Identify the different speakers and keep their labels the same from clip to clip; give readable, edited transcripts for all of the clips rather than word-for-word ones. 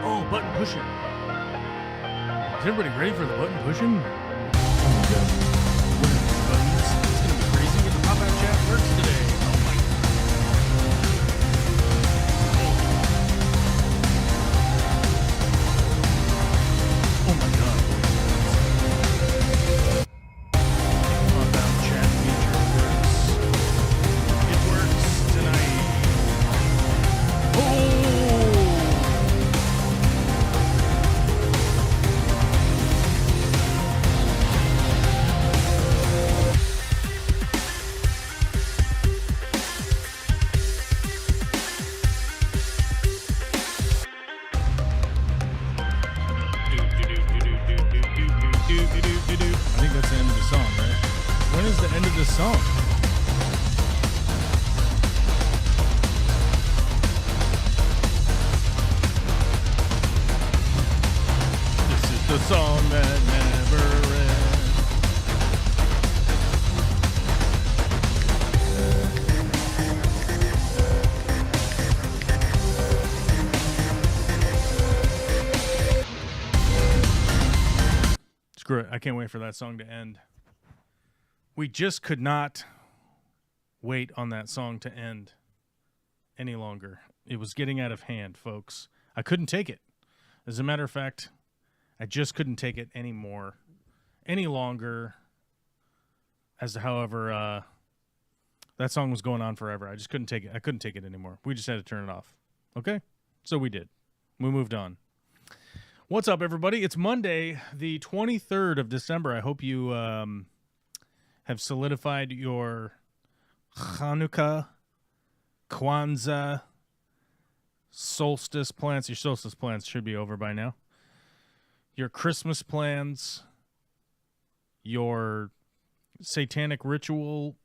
Speaker 1: Oh, button pushing. Is everybody ready for the button pushing? Oh my god. What are these buttons? It's gonna be crazy when the pop-out chat works today. Oh my god. Oh my god. Pop-out chat feature works. It works tonight. Oh! I think that's the end of the song, right? When is the end of the song? This is the song that never ends. Screw it. I can't wait for that song to end. We just could not wait on that song to end any longer. It was getting out of hand, folks. I couldn't take it. As a matter of fact, I just couldn't take it anymore, any longer. As however, that song was going on forever. I just couldn't take it. I couldn't take it anymore. We just had to turn it off. Okay? So we did. We moved on. What's up, everybody? It's Monday, the 23rd of December. I hope you have solidified your Hanukkah, Kwanzaa, solstice plans. Your solstice plans should be over by now. Your Christmas plans, your satanic ritual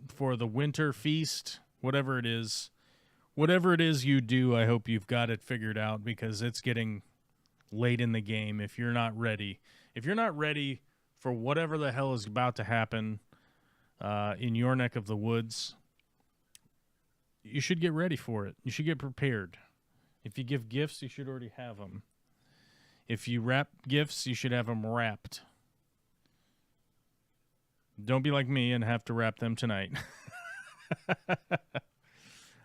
Speaker 1: for the winter feast, whatever it is you do, I hope you've got it figured out, because it's getting late in the game. If you're not ready for whatever the hell is about to happen in your neck of the woods, you should get ready for it. You should get prepared. If you give gifts, you should already have them. If you wrap gifts, you should have them wrapped. Don't be like me and have to wrap them tonight.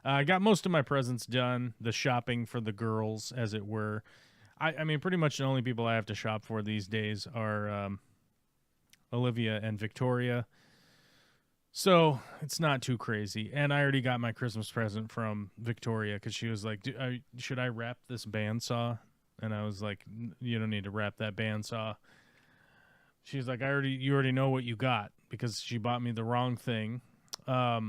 Speaker 1: I got most of my presents done, the shopping for the girls, as it were. I mean, pretty much the only people I have to shop for these days are Olivia and Victoria. So it's not too crazy. And I already got my Christmas present from Victoria, because she was like, should I wrap this bandsaw? And I was like, you don't need to wrap that bandsaw. She's like, you already know what you got, because she bought me the wrong thing. I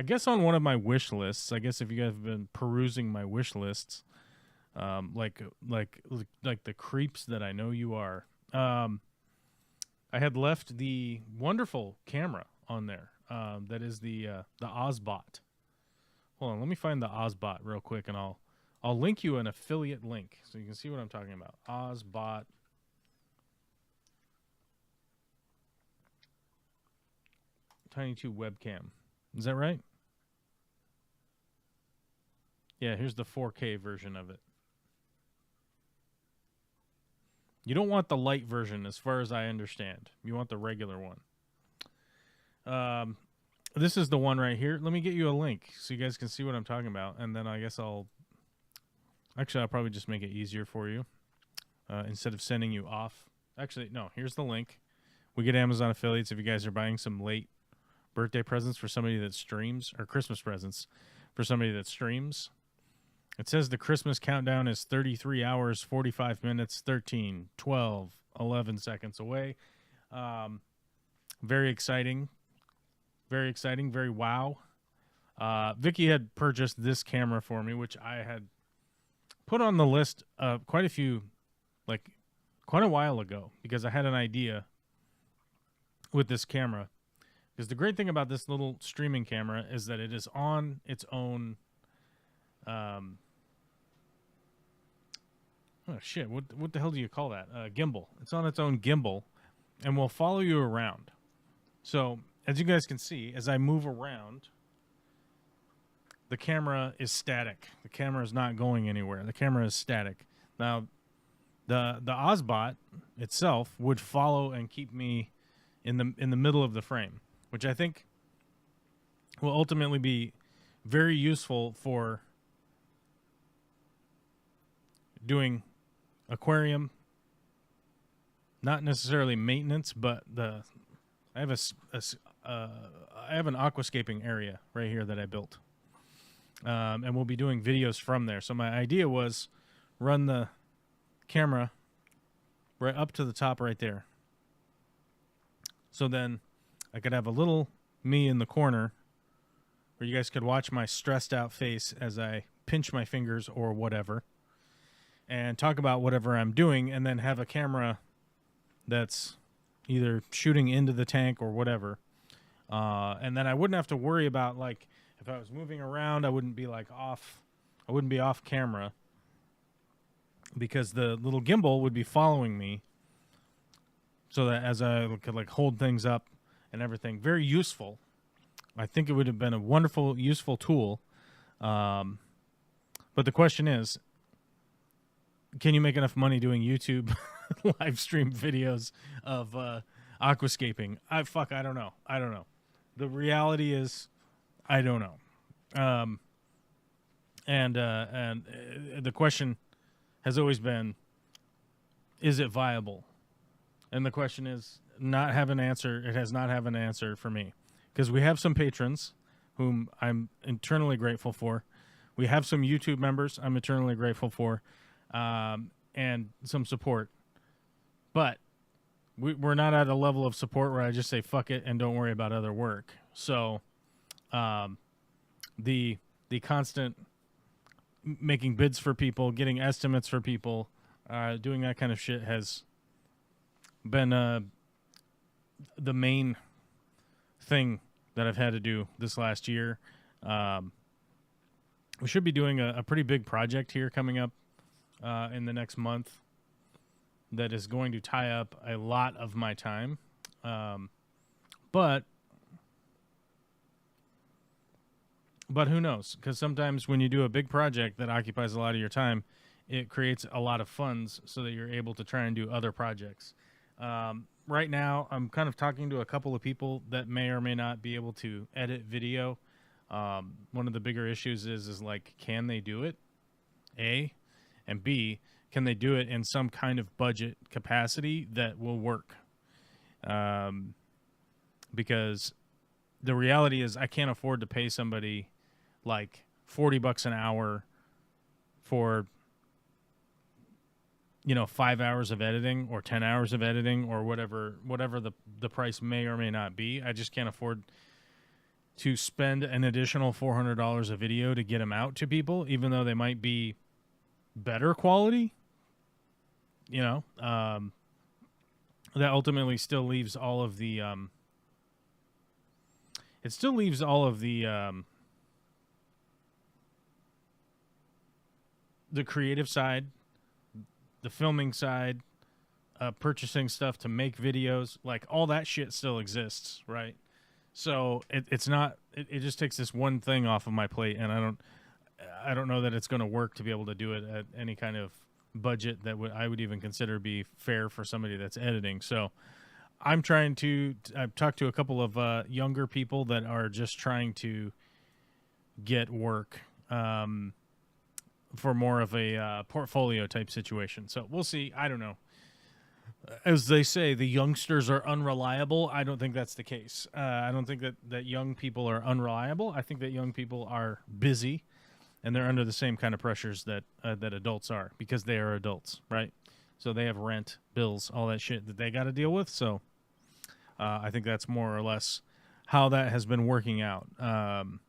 Speaker 1: guess on one of my wish lists, I guess if you guys have been perusing my wish lists, like the creeps that I know you are, I had left the wonderful camera on there. That is the Ozbot. Hold on, let me find the Ozbot real quick, and I'll link you an affiliate link so you can see what I'm talking about. Ozbot. Tiny 2 webcam. Is that right? Yeah, here's the 4K version of it. You don't want the light version, as far as I understand. You want the regular one. This is the one right here. Let me get you a link so you guys can see what I'm talking about. And then I guess I'll probably just make it easier for you. Instead of sending you off. Actually, no, here's the link. We get Amazon affiliates if you guys are buying some late birthday presents for somebody that streams, or Christmas presents for somebody that streams. It says the Christmas countdown is 33 hours, 45 minutes, 13, 12, 11 seconds away. Very exciting. Very exciting. Very wow. Vicky had purchased this camera for me, which I had put on the list quite a while ago, because I had an idea with this camera. Because the great thing about this little streaming camera is that it is on its own. Oh shit! What the hell do you call that? Gimbal. It's on its own gimbal, and will follow you around. So as you guys can see, as I move around, the camera is static. The camera is not going anywhere. The camera is static. Now, the Ozbot itself would follow and keep me in the middle of the frame, which I think will ultimately be very useful for doing aquarium, not necessarily maintenance, but I have an aquascaping area right here that I built, and we'll be doing videos from there. So my idea was run the camera right up to the top right there, so then I could have a little me in the corner where you guys could watch my stressed out face as I pinch my fingers or whatever and talk about whatever I'm doing, and then have a camera that's either shooting into the tank or whatever. And then I wouldn't have to worry about, like, if I was moving around, I wouldn't be off camera, because the little gimbal would be following me, so that as I could, like, hold things up and everything. Very useful. I think it would have been a wonderful, useful tool. But the question is, can you make enough money doing YouTube live stream videos of aquascaping? I don't know. The reality is, I don't know. And the question has always been, is it viable? And the question is not have an answer. It has not have an answer for me, because we have some patrons whom I'm eternally grateful for. We have some YouTube members I'm eternally grateful for, and some support. But we're not at a level of support where I just say fuck it and don't worry about other work. So the constant making bids for people, getting estimates for people, doing that kind of shit has been the main thing that I've had to do this last year. We should be doing a pretty big project here coming up in the next month that is going to tie up a lot of my time. But who knows? Because sometimes when you do a big project that occupies a lot of your time, it creates a lot of funds so that you're able to try and do other projects. Right now, I'm kind of talking to a couple of people that may or may not be able to edit video. One of the bigger issues is like, can they do it? A, and B, can they do it in some kind of budget capacity that will work? Because the reality is I can't afford to pay somebody like $40 an hour for, 5 hours of editing or 10 hours of editing or whatever the price may or may not be. I just can't afford to spend an additional $400 a video to get them out to people, even though they might be better quality. That ultimately still leaves all of the the creative side, the filming side, purchasing stuff to make videos, like all that shit still exists, right? So it's not. It just takes this one thing off of my plate, and I don't know that it's going to work to be able to do it at any kind of budget that I would even consider be fair for somebody that's editing. So I've talked to a couple of younger people that are just trying to get work for more of a portfolio type situation. So we'll see. I don't know. As they say, the youngsters are unreliable. I don't think that's the case. I don't think that young people are unreliable. I think that young people are busy, and they're under the same kind of pressures that adults are, because they are adults, right? So they have rent, bills, all that shit that they got to deal with. So I think that's more or less how that has been working out. One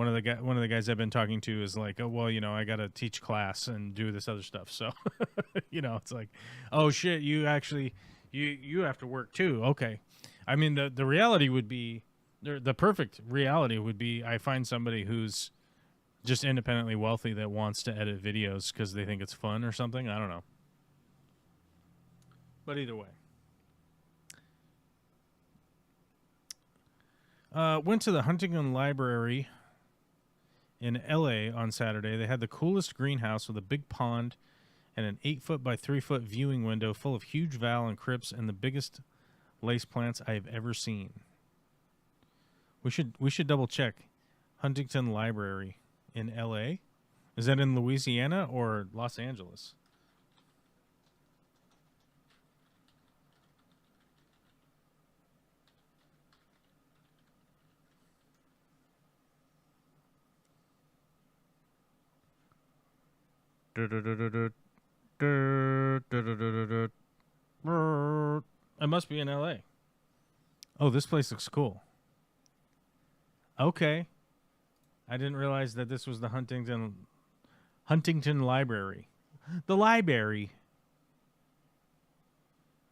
Speaker 1: of the guys I've been talking to is like, oh, well, I got to teach class and do this other stuff. So, it's like, oh shit, you actually, you have to work too. Okay. I mean, the reality would be, the perfect reality would be, I find somebody who's just independently wealthy that wants to edit videos because they think it's fun or something. I don't know. But either way. Went to the Huntington Library in LA on Saturday. They had the coolest greenhouse with a big pond and an 8-foot by 3-foot viewing window full of huge val and crypts and the biggest lace plants I have ever seen. We should double check. Huntington Library in LA. Is that in Louisiana or Los Angeles? It must be in LA. Oh, this place looks cool. Okay. I didn't realize that this was the Huntington Library. The library.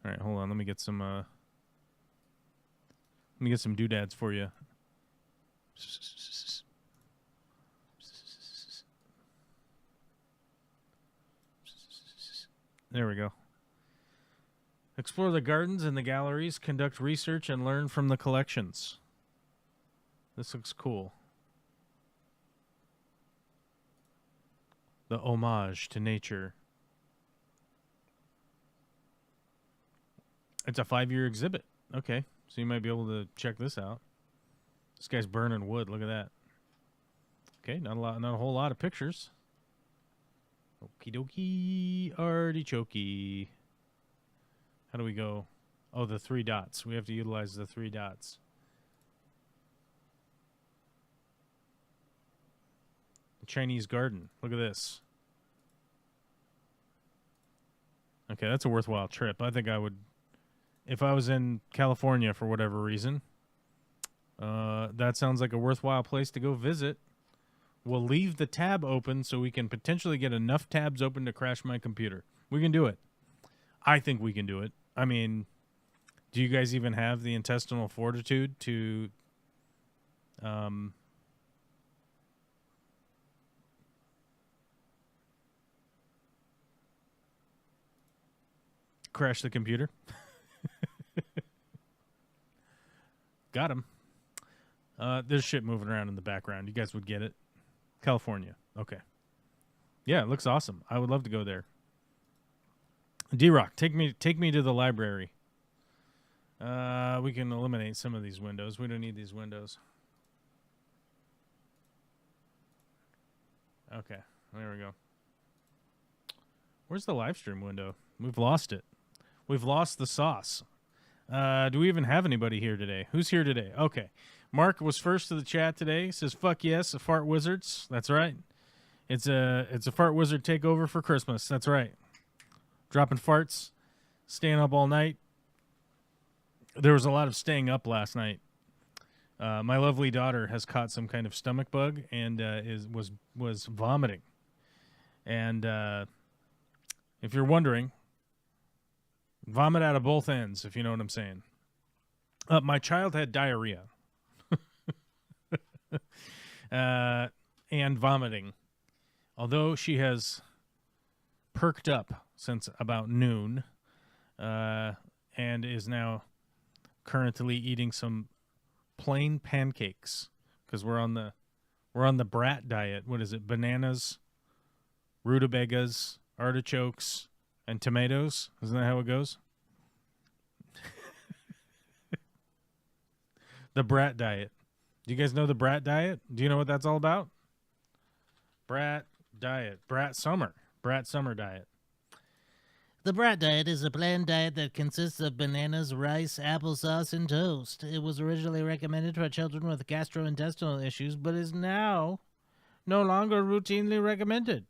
Speaker 1: All right, hold on. Let me get some doodads for you. There we go. Explore the gardens and the galleries, conduct research, and learn from the collections. This looks cool. The homage to nature. It's a 5-year exhibit. Okay, so you might be able to check this out. This guy's burning wood. Look at that. Okay, not a whole lot of pictures. Okie dokie, artichokey. How do we go? Oh, the 3 dots. We have to utilize the 3 dots. The Chinese garden. Look at this. Okay, that's a worthwhile trip. I think I would, if I was in California for whatever reason, that sounds like a worthwhile place to go visit. We'll leave the tab open so we can potentially get enough tabs open to crash my computer. We can do it. I think we can do it. I mean, do you guys even have the intestinal fortitude to crash the computer? Got him. There's shit moving around in the background. You guys would get it. California. Okay. Yeah, it looks awesome. I would love to go there. D-Rock, take me to the library. We can eliminate some of these windows. We don't need these windows. Okay, there we go. Where's the live stream window? We've lost it. We've lost the sauce. Do we even have anybody here today? Who's here today? Okay. Mark was first to the chat today. He says, fuck yes, fart wizards. That's right. It's a fart wizard takeover for Christmas. That's right. Dropping farts, staying up all night. There was a lot of staying up last night. My lovely daughter has caught some kind of stomach bug and was vomiting. And if you're wondering, vomit out of both ends, if you know what I'm saying. My child had diarrhea. And vomiting. Although she has perked up since about noon, and is now currently eating some plain pancakes because we're on the brat diet. What is it? Bananas, rutabagas, artichokes, and tomatoes. Isn't that how it goes? The brat diet. Do you guys know the brat diet? Do you know what that's all about? Brat diet. Brat summer diet.
Speaker 2: The brat diet is a bland diet that consists of bananas, rice, applesauce, and toast. It was originally recommended for children with gastrointestinal issues, but is now no longer routinely recommended.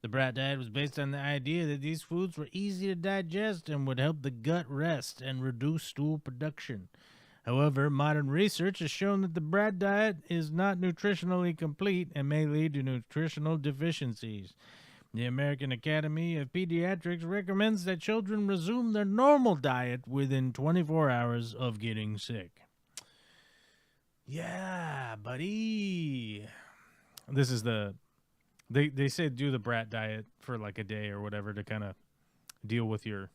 Speaker 2: The brat diet was based on the idea that these foods were easy to digest and would help the gut rest and reduce stool production. However, modern research has shown that the brat diet is not nutritionally complete and may lead to nutritional deficiencies. The American Academy of Pediatrics recommends that children resume their normal diet within 24 hours of getting sick. Yeah, buddy. This is they say do the brat diet for like a day or whatever to kind of deal with your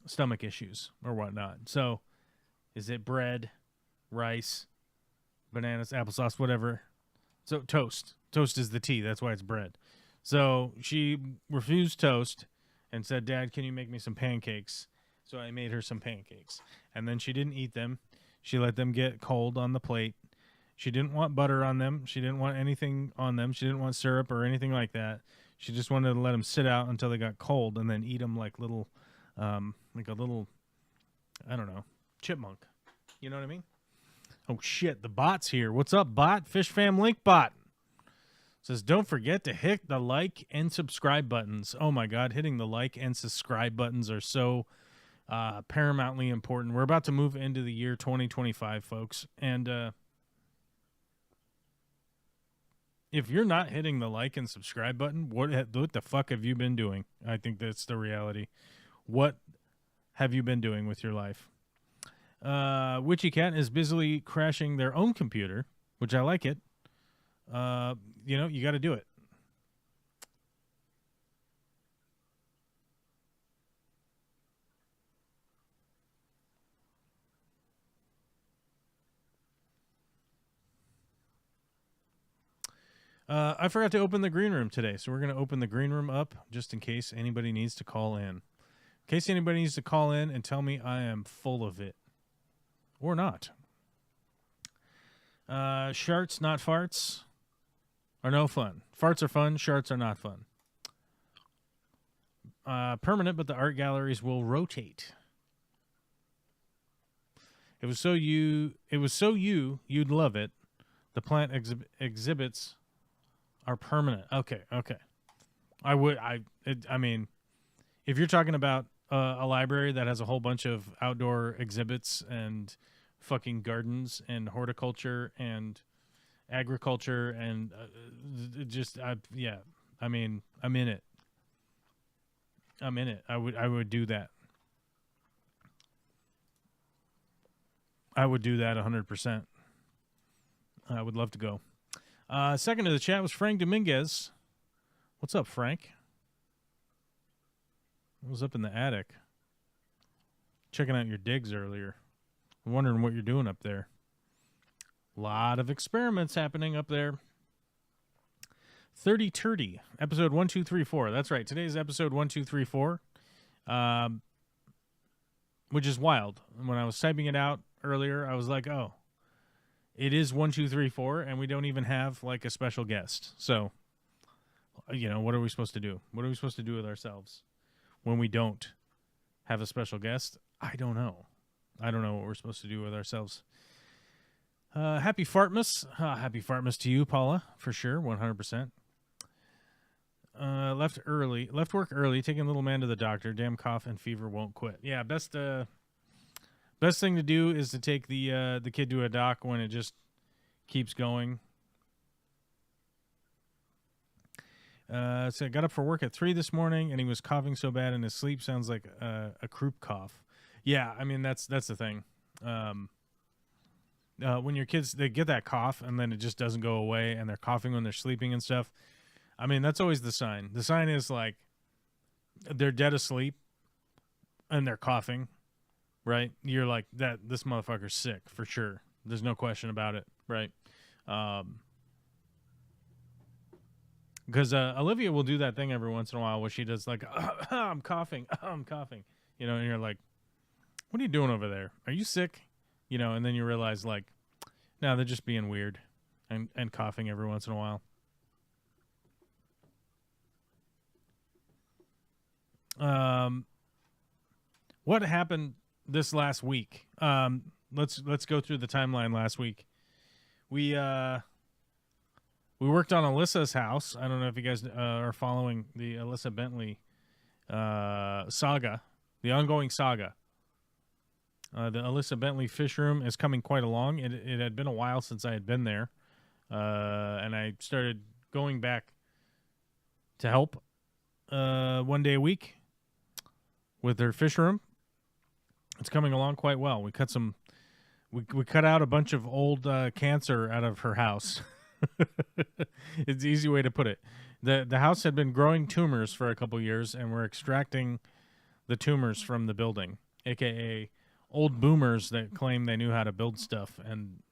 Speaker 2: stomach issues or whatnot. So
Speaker 1: Is it bread, rice, bananas, applesauce, whatever? So toast. Toast is the tea. That's why it's bread. So she refused toast and said, Dad, can you make me some pancakes? So I made her some pancakes. And then she didn't eat them. She let them get cold on the plate. She didn't want butter on them. She didn't want anything on them. She didn't want syrup or anything like that. She just wanted to let them sit out until they got cold and then eat them like little, like a little, I don't know, chipmunk. You know what I mean? Oh, shit. The bot's here. What's up, bot? Fish Fam Link bot. Says, don't forget to hit the like and subscribe buttons. Oh, my God. Hitting the like and subscribe buttons are so paramountly important. We're about to move into the year 2025, folks. And if you're not hitting the like and subscribe button, what the fuck have you been doing? I think that's the reality. What have you been doing with your life? Witchy Cat is busily crashing their own computer, which I like it. You got to do it. I forgot to open the green room today, so we're going to open the green room up just in case anybody needs to call in. In case anybody needs to call in and tell me I am full of it. Or not. Sharts, not farts, are no fun. Farts are fun. Sharts are not fun. Permanent, but the art galleries will rotate. It was so you'd love it. The plant exhibits are permanent. Okay. I mean, if you're talking about a library that has a whole bunch of outdoor exhibits and fucking gardens and horticulture and agriculture and I mean, I'm in it. I would do that. I would do that 100%. I would love to go. Second to the chat was Frank Dominguez. What's up, Frank? I was up in the attic checking out your digs earlier. I'm wondering what you're doing up there. A lot of experiments happening up there. 30 Turdy, episode 1234. That's right. Today's episode 1234, which is wild. When I was typing it out earlier, I was like, oh, it is 1234, and we don't even have like a special guest. So, what are we supposed to do? What are we supposed to do with ourselves when we don't have a special guest? I don't know. I don't know what we're supposed to do with ourselves. Happy Fartmas. Happy Fartmas to you, Paula, for sure, 100%. Left work early, taking little man to the doctor. Damn cough and fever won't quit. Yeah, best thing to do is to take the kid to a doc when it just keeps going. So I got up for work at 3 this morning, and he was coughing so bad in his sleep. Sounds like a croup cough. Yeah, I mean that's the thing. When your kids, they get that cough and then it just doesn't go away, and they're coughing when they're sleeping and stuff. I mean, that's always the sign. The sign is like they're dead asleep and they're coughing, right? You're like, this motherfucker's sick for sure. There's no question about it, right? Because Olivia will do that thing every once in a while where she does like, I'm coughing, and you're like, what are you doing over there? Are you sick? And then you realize like, no, they're just being weird and coughing every once in a while. What happened this last week? Let's go through the timeline last week. We worked on Alyssa's house. I don't know if you guys are following the Alyssa Bentley saga, the ongoing saga. The Alyssa Bentley fish room is coming quite along. It had been a while since I had been there, and I started going back to help 1 day a week with their fish room. It's coming along quite well. We cut out a bunch of old cancer out of her house. It's the easy way to put it. The house had been growing tumors for a couple years, and we're extracting the tumors from the building, aka old boomers that claim they knew how to build stuff, and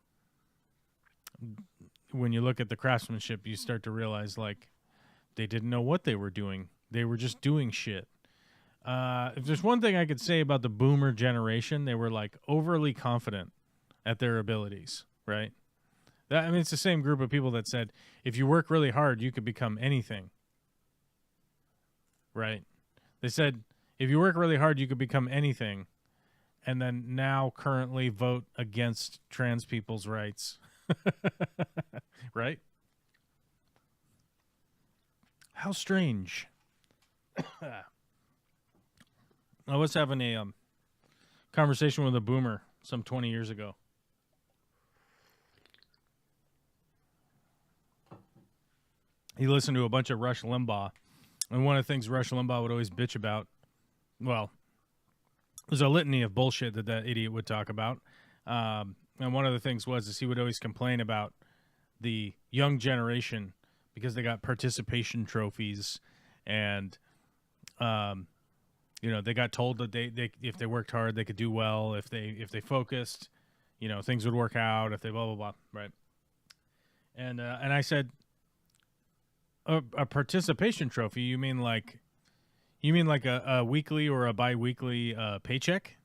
Speaker 1: when you look at the craftsmanship, you start to realize like they didn't know what they were doing. They were just doing shit. If there's one thing I could say about the boomer generation, they were like overly confident at their abilities, right? I mean, it's the same group of people that said, if you work really hard, you could become anything, right? They said, if you work really hard, you could become anything, and then now currently vote against trans people's rights, right? How strange. I was having a conversation with a boomer some 20 years ago. He listened to a bunch of Rush Limbaugh, and one of the things Rush Limbaugh would always bitch about, well, there's a litany of bullshit that idiot would talk about, and one of the things is he would always complain about the young generation because they got participation trophies, and you know, they got told that they if they worked hard they could do well, if they focused, you know, things would work out, if they blah blah blah, right? And I said, a participation trophy? You mean like a weekly or a bi-weekly paycheck?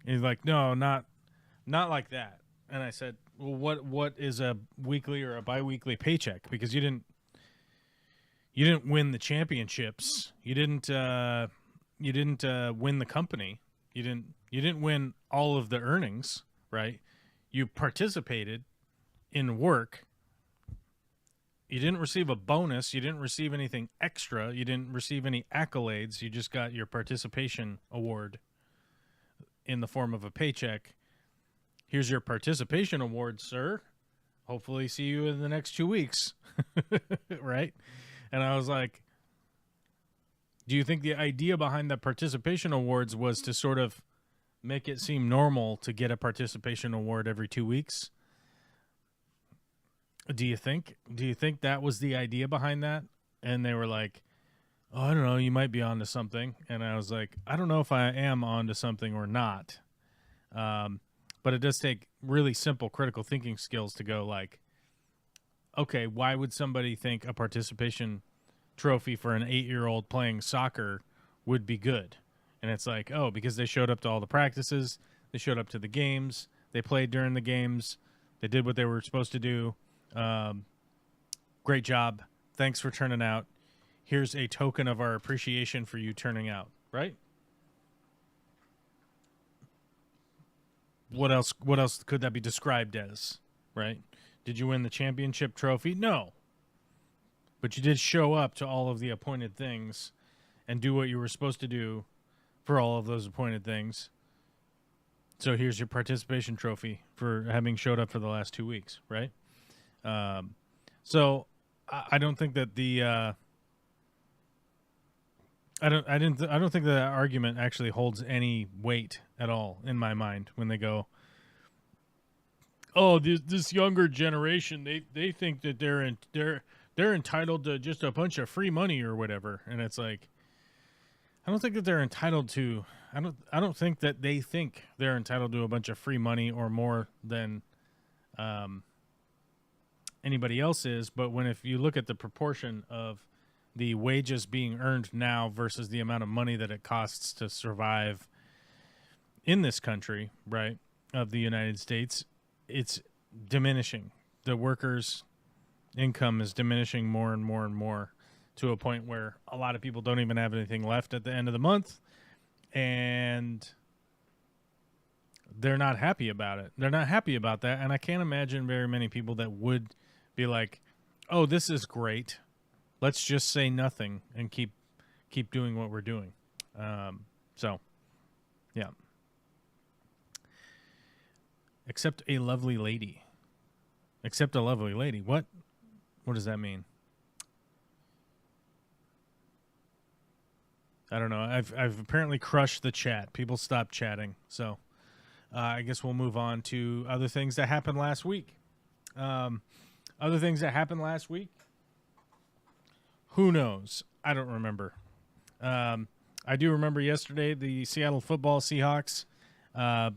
Speaker 1: And he's like, no, not like that. And I said, well, what is a weekly or a bi-weekly paycheck? Because you didn't win the championships. You didn't win the company. You didn't win all of the earnings, right? You participated in work. You didn't receive a bonus. You didn't receive anything extra. You didn't receive any accolades. You just got your participation award in the form of a paycheck. Here's your participation award, sir. Hopefully see you in the next 2 weeks. Right? And I was like, do you think the idea behind the participation awards was to sort of make it seem normal to get a participation award every 2 weeks? Do you think that was the idea behind that? And they were like, oh, I don't know, you might be onto something. And I was like, I don't know if I am onto something or not. But it does take really simple critical thinking skills to go like, okay, why would somebody think a participation trophy for an 8-year-old playing soccer would be good? And it's like, oh, because they showed up to all the practices, they showed up to the games, they played during the games, they did what they were supposed to do. Great job. Thanks for turning out. Here's a token of our appreciation for you turning out, right? What else could that be described as, right? Did you win the championship trophy? No. But you did show up to all of the appointed things and do what you were supposed to do for all of those appointed things. So here's your participation trophy for having showed up for the last 2 weeks, right? So I don't think that I don't think that argument actually holds any weight at all in my mind when they go, oh, this younger generation, they think that they're entitled to just a bunch of free money or whatever. And it's like, I don't think that they're entitled to, I don't think that they think they're entitled to a bunch of free money or more than anybody else is. But if you look at the proportion of the wages being earned now versus the amount of money that it costs to survive in this country, right, of the United States, it's diminishing. The workers' income is diminishing more and more and more to a point where a lot of people don't even have anything left at the end of the month, and they're not happy about it. They're not happy about that, and I can't imagine very many people that would be like, oh, this is great. Let's just say nothing and keep doing what we're doing. So, yeah. Except a lovely lady. Except a lovely lady. What does that mean? I don't know. I've apparently crushed the chat. People stopped chatting. So, I guess we'll move on to other things that happened last week. Other things that happened last week? Who knows? I don't remember. I do remember yesterday the Seattle football Seahawks uh,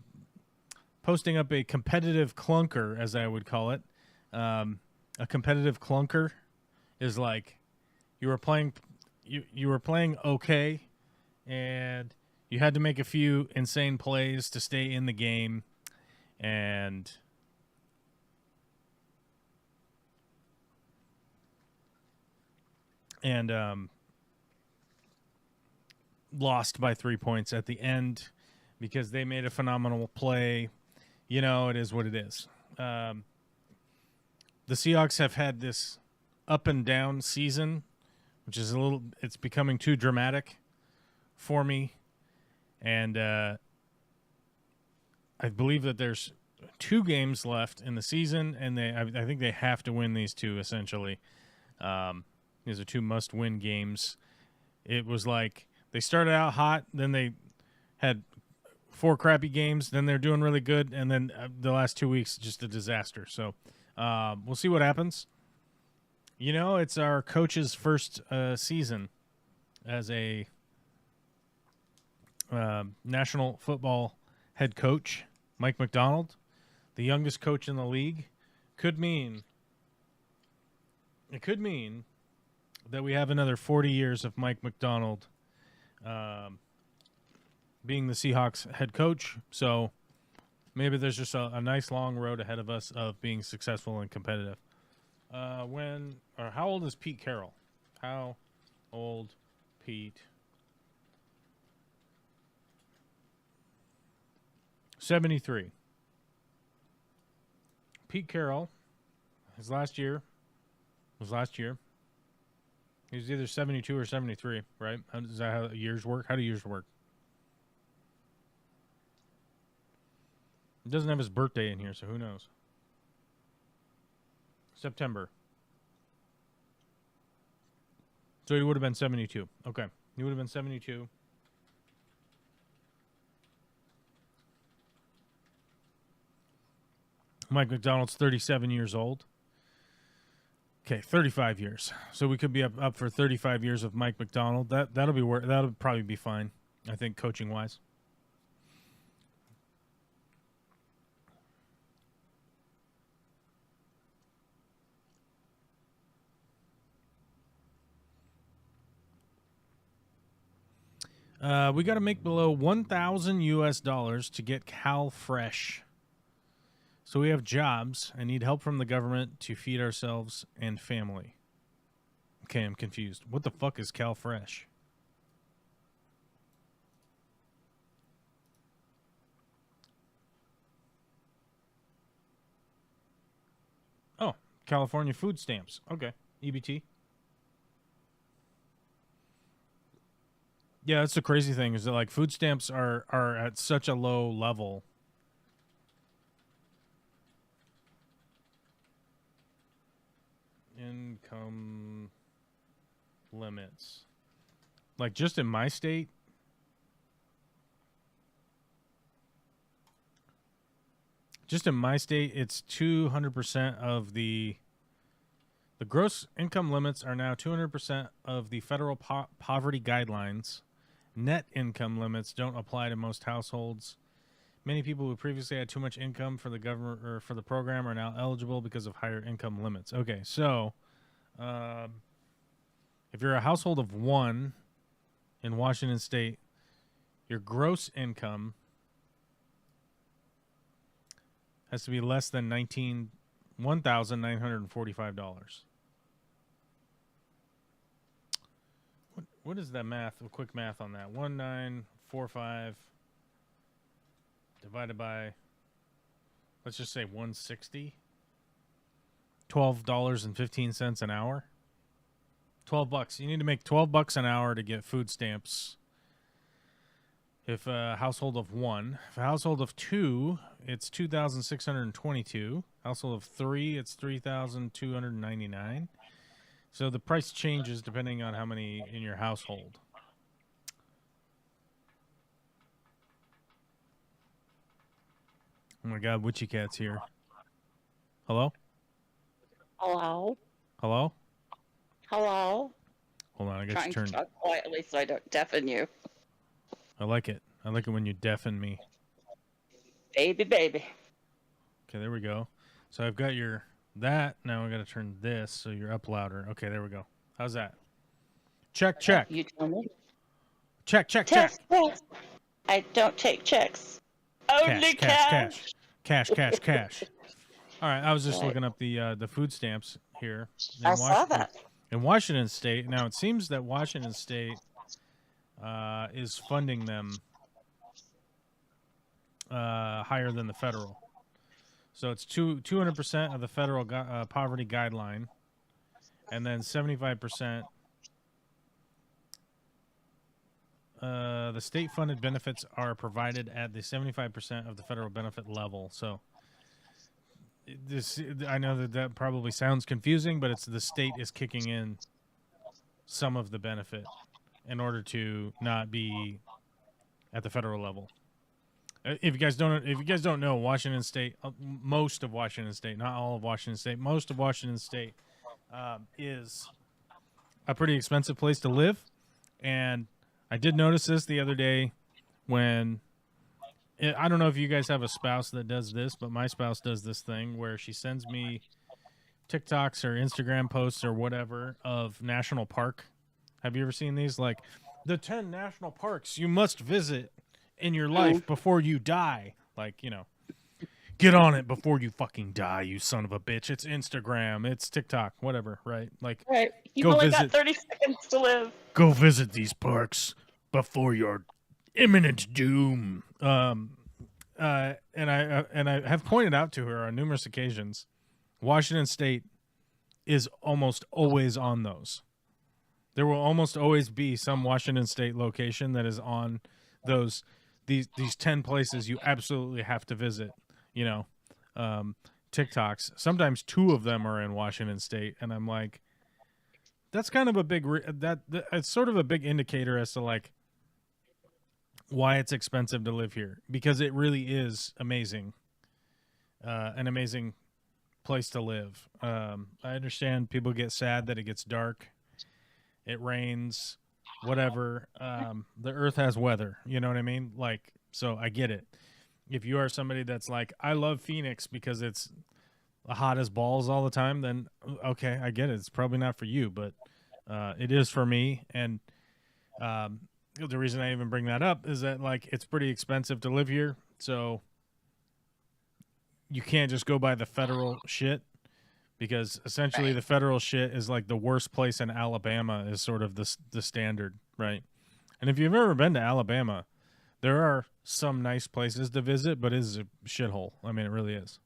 Speaker 1: posting up a competitive clunker, as I would call it. A competitive clunker is like you were playing you were playing okay, and you had to make a few insane plays to stay in the game, and lost by 3 points at the end because they made a phenomenal play. You know, it is what it is. The Seahawks have had this up and down season, which is it's becoming too dramatic for me. And I believe that there's 2 games left in the season, and I think they have to win these 2, essentially. These are 2 must-win games. It was like they started out hot, then they had 4 crappy games, then they're doing really good, and then the last 2 weeks, just a disaster. So we'll see what happens. You know, it's our coach's first season as a National Football head coach. Mike McDonald, the youngest coach in the league, could mean that we have another 40 years of Mike McDonald being the Seahawks head coach. So maybe there's just a nice long road ahead of us of being successful and competitive. How old is Pete Carroll? How old Pete? 73. Pete Carroll, his last year was last year. He was either 72 or 73, right? Is that how years work? How do years work? It doesn't have his birthday in here, so who knows? September. So he would have been 72. Okay. He would have been 72. Mike McDonald's 37 years old. Okay, 35 years. So we could be up for 35 years of Mike McDonald. That'll probably be fine, I think, coaching wise. We got to make below 1,000 US dollars to get Cal Fresh. So we have jobs and need help from the government to feed ourselves and family. Okay, I'm confused. What the fuck is Cal Fresh? Oh, California food stamps. Okay, EBT. Yeah, that's the crazy thing is that like food stamps are at such a low level. Income limits. Like just in my state, it's 200% of the gross income limits are now 200% of the federal poverty guidelines. Net income limits don't apply to most households. Many people who previously had too much income for the government or for the program are now eligible because of higher income limits. Okay, so if you're a household of 1 in Washington State, your gross income has to be less than $1,945. What is that math? A quick math on that. 1945 divided by, let's just say 160. $12.15 an hour. $12. You need to make $12 an hour to get food stamps. If a household of 1, if a household of 2, it's 2,622. Household of 3, it's 3,299. So the price changes depending on how many in your household. Oh my God, Witchy Cat's here. Hello?
Speaker 3: Hello?
Speaker 1: Hello?
Speaker 3: Hello?
Speaker 1: Hold on, I got
Speaker 3: Trying
Speaker 1: you turned.
Speaker 3: to talk quietly so I don't deafen you.
Speaker 1: I like it. I like it when you deafen me.
Speaker 3: Baby, baby.
Speaker 1: Okay, there we go. So I've got your that. Now I got to turn this so you're up louder. Okay, there we go. How's that? Check, check.
Speaker 3: You tell me.
Speaker 1: Check, check, check.
Speaker 3: Text, text. I don't take checks. Only cash.
Speaker 1: Cash. All right, I was just
Speaker 3: Right.
Speaker 1: looking up the food stamps here.
Speaker 3: I saw that.
Speaker 1: In Washington State. Now, it seems that Washington State is funding them higher than the federal. So it's 200% of the federal poverty guideline, and then 75%. The state-funded benefits are provided at the 75% of the federal benefit level. So I know that probably sounds confusing, but it's the state is kicking in some of the benefit in order to not be at the federal level. If you guys don't know, Washington State, most of Washington State, not all of Washington State, most of Washington State is a pretty expensive place to live. And I did notice this the other day when I don't know if you guys have a spouse that does this, but my spouse does this thing where she sends me TikToks or Instagram posts or whatever of national park. Have you ever seen these? Like the 10 national parks you must visit in your life before you die. Like, you know, get on it before you fucking die, you son of a bitch. It's Instagram, it's TikTok, whatever, right? Like,
Speaker 3: Right. You've only got 30 seconds to live.
Speaker 1: Go visit these parks before your imminent doom. And I have pointed out to her on numerous occasions, Washington State is almost always on those. There will almost always be some Washington State location that is on these 10 places you absolutely have to visit. You know, TikToks. Sometimes 2 of them are in Washington State, and I'm like, that's kind of a big it's sort of a big indicator as to like why it's expensive to live here, because it really is amazing, an amazing place to live. I understand people get sad that it gets dark, it rains, whatever. The earth has weather, you know what I mean? Like, so I get it. If you are somebody that's like, I love Phoenix because it's hot as balls all the time, then okay, I get it. It's probably not for you, but it is for me. And the reason I even bring that up is that like it's pretty expensive to live here, so you can't just go by the federal shit, because essentially the federal shit is like the worst place in Alabama is sort of the standard, right? And if you've ever been to Alabama, there are some nice places to visit, but it is a shithole. I mean, it really is.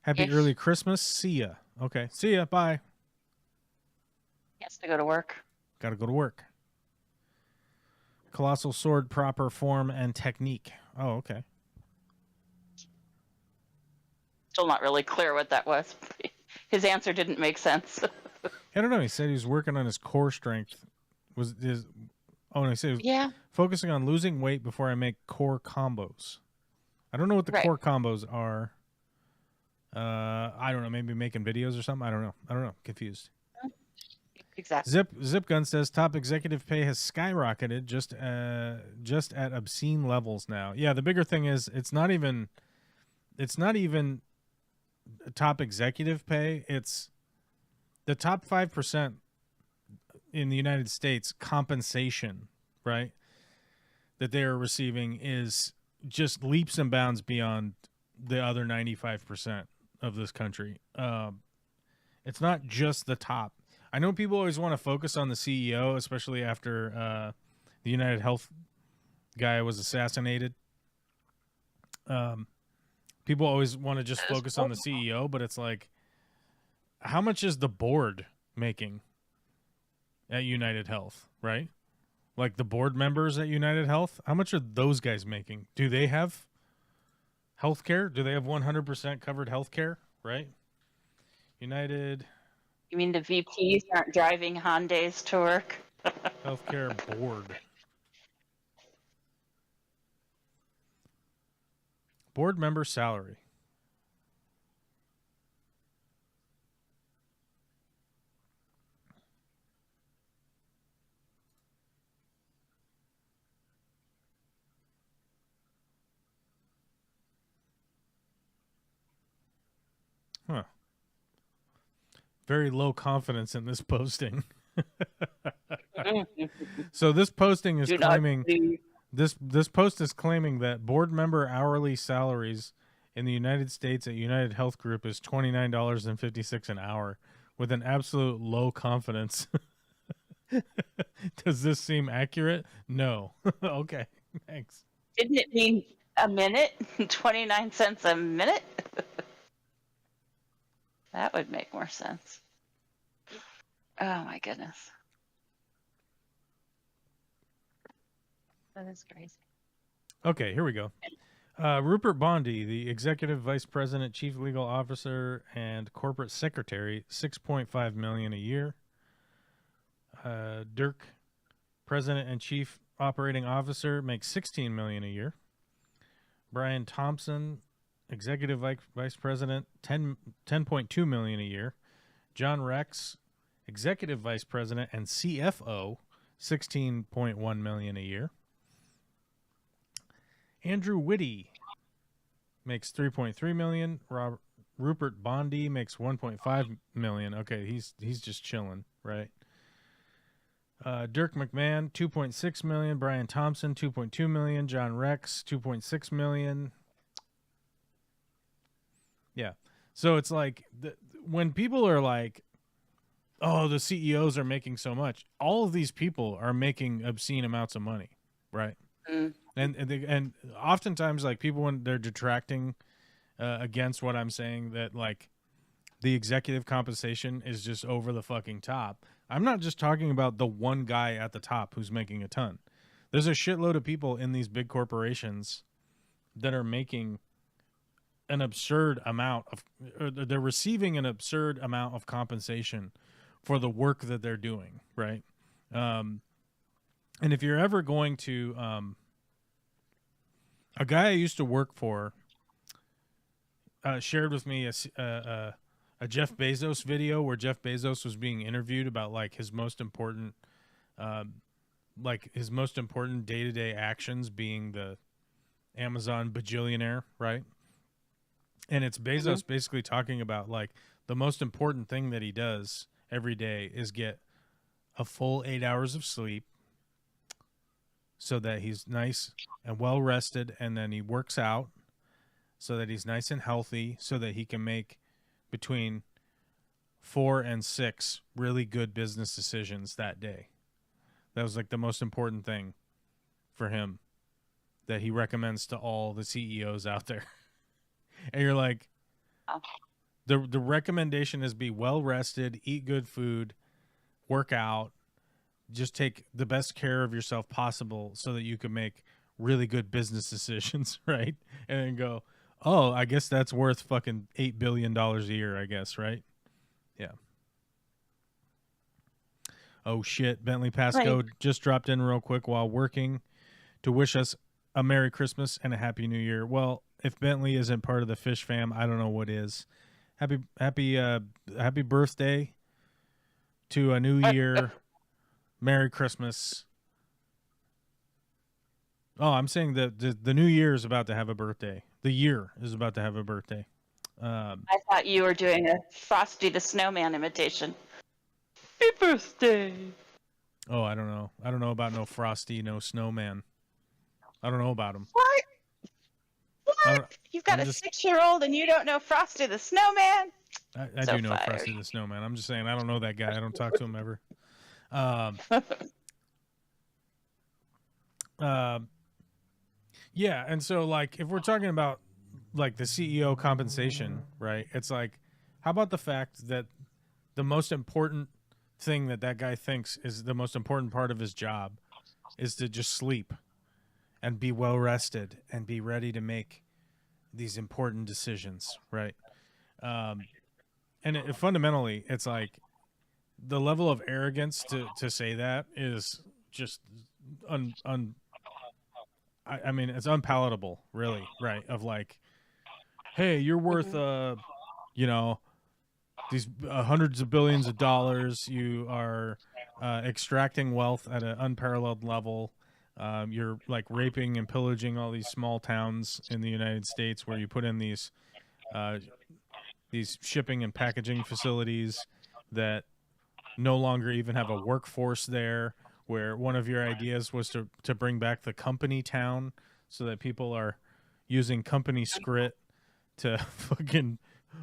Speaker 1: Happy early Christmas. See ya. Okay. See ya. Bye.
Speaker 3: He has to go to work.
Speaker 1: Gotta go to work. Colossal sword, proper form and technique. Oh, okay.
Speaker 3: Still not really clear what that was. His answer didn't make sense.
Speaker 1: I don't know. He said he was working on his core strength. Was his? Oh, no, he said he was focusing on losing weight before I make core combos. I don't know what the core combos are. I don't know. Maybe making videos or something. I don't know. Confused.
Speaker 3: Exactly.
Speaker 1: Zip Gun says top executive pay has skyrocketed just at obscene levels now. Yeah, the bigger thing is it's not even top executive pay. It's the top 5% in the United States compensation, right? That they are receiving is just leaps and bounds beyond the other 95% of this country. It's not just the top. I know people always want to focus on the CEO, especially after the United Health guy was assassinated. People always want to just focus on the CEO, but it's like, how much is the board making at United Health, right? Like the board members at United Health, how much are those guys making? Do they have health care? Do they have 100% covered health care, right? United...
Speaker 3: You mean the VPs aren't driving Hyundais to work?
Speaker 1: Healthcare board. Board member salary. Huh. Very low confidence in this posting. So this posting is
Speaker 3: Do not
Speaker 1: claiming
Speaker 3: believe.
Speaker 1: this post is claiming that board member hourly salaries in the United States at United Health Group is $29.56 an hour, with an absolute low confidence. Does this seem accurate? No. Okay. Thanks.
Speaker 3: Didn't it mean a minute? 29 cents a minute? That would make more sense. Oh my goodness. That is crazy.
Speaker 1: Okay, here we go. Rupert Bondy, the executive vice president, chief legal officer, and corporate secretary, $6.5 million a year. Dirk, president and chief operating officer, makes $16 million a year. Brian Thompson, executive vice president, $10.2 million a year. John Rex, executive vice president and CFO, $16.1 million a year. Andrew Whitty makes $3.3 million. Rupert Bondy makes $1.5 million. Okay, he's just chilling, right? Dirk McMahon, $2.6 million. Brian Thompson, $2.2 million. John Rex, $2.6 million. Yeah. So it's like when people are like, "Oh, the CEOs are making so much," all of these people are making obscene amounts of money, right?
Speaker 3: Mm.
Speaker 1: And oftentimes, like, people, when they're detracting against what I'm saying, that like the executive compensation is just over the fucking top. I'm not just talking about the one guy at the top who's making a ton. There's a shitload of people in these big corporations that are making an absurd amount of, or they're receiving an absurd amount of compensation for the work that they're doing, right? And if you're ever going to, a guy I used to work for shared with me a Jeff Bezos video where Jeff Bezos was being interviewed about like his most important day-to-day actions, being the Amazon bajillionaire, right? And it's Bezos basically talking about like the most important thing that he does every day is get a full 8 hours of sleep so that he's nice and well rested, and then he works out so that he's nice and healthy so that he can make between 4 and 6 really good business decisions that day. That was like the most important thing for him that he recommends to all the CEOs out there. And you're like, the recommendation is be well rested, eat good food, work out, just take the best care of yourself possible so that you can make really good business decisions, right? And then go, oh, I guess that's worth fucking $8 billion a year, I guess, right? Yeah. Oh, shit. Bentley Pasco just dropped in real quick while working to wish us a Merry Christmas and a Happy New Year. Well, if Bentley isn't part of the Fish fam, I don't know what is. Happy birthday to a new year. Merry Christmas. Oh, I'm saying that the new year is about to have a birthday. The year is about to have a birthday.
Speaker 3: I thought you were doing a Frosty the Snowman imitation. Happy birthday.
Speaker 1: Oh, I don't know. I don't know about no Frosty, no Snowman. I don't know about him.
Speaker 3: What? What? You've got a 6-year-old and you don't know Frosty the Snowman?
Speaker 1: I do know Frosty the Snowman. I'm just saying I don't know that guy. I don't talk to him ever. Yeah, and so like if we're talking about like the CEO compensation, right? It's like, how about the fact that the most important thing that guy thinks is the most important part of his job is to just sleep and be well rested and be ready to make these important decisions, right? And fundamentally, it's like the level of arrogance to say that is just I mean, it's unpalatable, really, right? Of like, hey, you're worth, these hundreds of billions of dollars. You are extracting wealth at an unparalleled level. You're like raping and pillaging all these small towns in the United States where you put in these these shipping and packaging facilities that no longer even have a workforce there, where one of your ideas was to bring back the company town so that people are using company script to fucking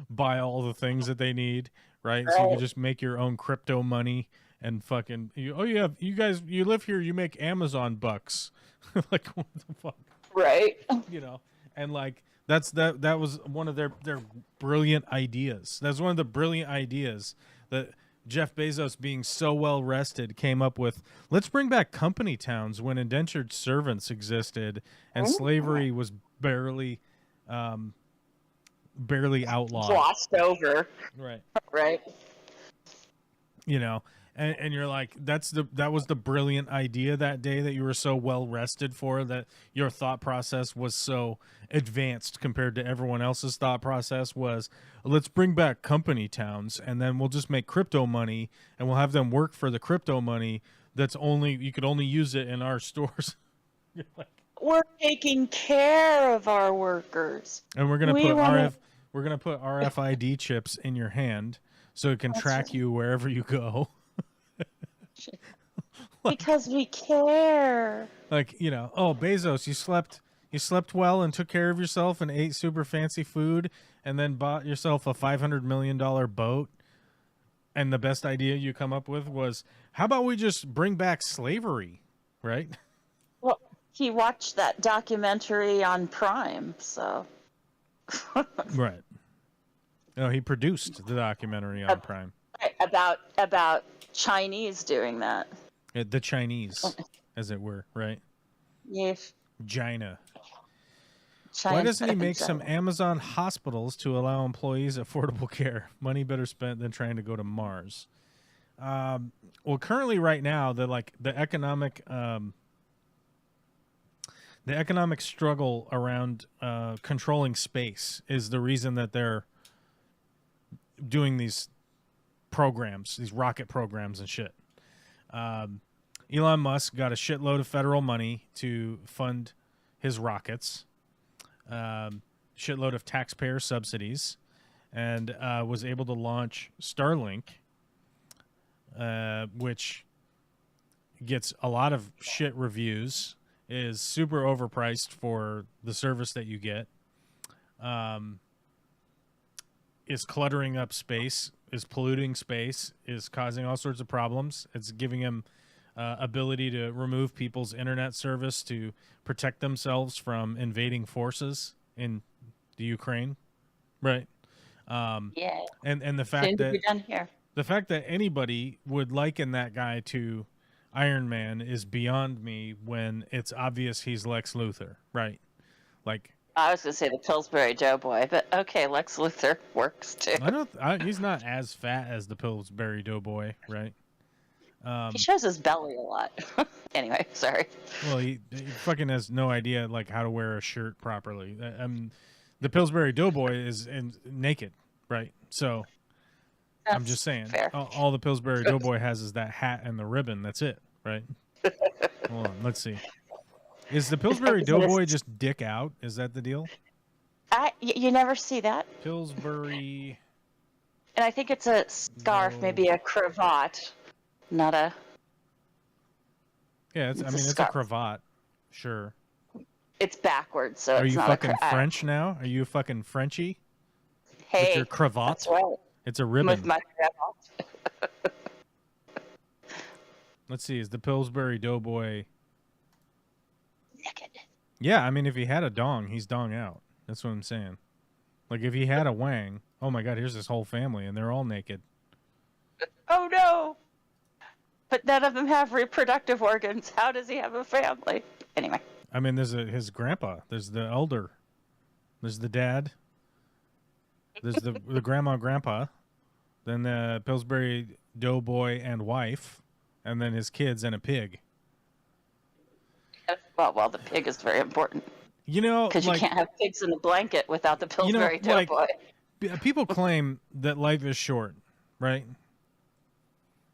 Speaker 1: buy all the things that they need, right? So you can just make your own crypto money and fucking you guys live here, you make Amazon bucks. Like, what the fuck?
Speaker 3: Right.
Speaker 1: You know, and like that was one of their brilliant ideas. That's one of the brilliant ideas that Jeff Bezos, being so well rested, came up with. Let's bring back company towns when indentured servants existed and slavery was barely outlawed.
Speaker 3: Glossed over.
Speaker 1: Right.
Speaker 3: Right.
Speaker 1: You know, and you're like, that was the brilliant idea that day that you were so well rested for, that your thought process was so advanced compared to everyone else's thought process was, let's bring back company towns and then we'll just make crypto money and we'll have them work for the crypto money you could only use it in our stores. Like,
Speaker 3: we're taking care of our workers.
Speaker 1: and we're gonna put RFID chips in your hand so it can track you wherever you go.
Speaker 3: Because we care.
Speaker 1: Like, you know, oh, Bezos, you slept well and took care of yourself and ate super fancy food and then bought yourself a $500 million boat. And the best idea you come up with was, how about we just bring back slavery, right?
Speaker 3: Well, he watched that documentary on Prime, so.
Speaker 1: Right. No, he produced the documentary on Prime.
Speaker 3: About Chinese doing that.
Speaker 1: The Chinese, as it were, right?
Speaker 3: Yes.
Speaker 1: China. Why doesn't he make some Amazon hospitals to allow employees affordable care? Money better spent than trying to go to Mars. Well, currently, right now, the economic struggle around controlling space is the reason that they're doing these programs, these rocket programs and shit. Elon Musk got a shitload of federal money to fund his rockets, shitload of taxpayer subsidies, and was able to launch Starlink, which gets a lot of shit reviews, is super overpriced for the service that you get, is cluttering up space, is polluting space, is causing all sorts of problems. It's giving him ability to remove people's internet service to protect themselves from invading forces in the Ukraine, right?
Speaker 3: Yeah.
Speaker 1: And the fact that anybody would liken that guy to Iron Man is beyond me when it's obvious he's Lex Luthor, right? Like,
Speaker 3: I was going to say the Pillsbury Doughboy, but okay, Lex Luthor works too.
Speaker 1: He's not as fat as the Pillsbury Doughboy, right?
Speaker 3: He shows his belly a lot. Anyway, sorry.
Speaker 1: Well, he fucking has no idea like how to wear a shirt properly. The Pillsbury Doughboy is naked, right? So I'm just saying, all the Pillsbury Doughboy has is that hat and the ribbon. That's it, right? Hold on, let's see. Is the Pillsbury Doughboy just dick out? Is that the deal?
Speaker 3: You never see that.
Speaker 1: Pillsbury.
Speaker 3: And I think it's a scarf, maybe a cravat, not a.
Speaker 1: Yeah, it's a cravat. Sure.
Speaker 3: It's backwards, so
Speaker 1: Are
Speaker 3: it's
Speaker 1: you
Speaker 3: not
Speaker 1: fucking French now? Are you fucking Frenchy?
Speaker 3: Hey,
Speaker 1: with your cravat?
Speaker 3: that's right.
Speaker 1: It's a ribbon.
Speaker 3: With my cravat.
Speaker 1: Let's see. Is the Pillsbury Doughboy?
Speaker 3: Naked.
Speaker 1: Yeah, I mean, if he had a dong, he's dong out. That's what I'm saying. Like, if he had a wang, oh my God, here's this whole family, and they're all naked.
Speaker 3: Oh no! But none of them have reproductive organs. How does he have a family? Anyway.
Speaker 1: I mean, there's his grandpa. There's the elder. There's the dad. There's the grandma and grandpa. Then the Pillsbury Doughboy and wife. And then his kids and a pig.
Speaker 3: Well, the pig is very important.
Speaker 1: You know,
Speaker 3: because you can't have pigs in a blanket without the Pillsbury Doughboy.
Speaker 1: People claim that life is short, right?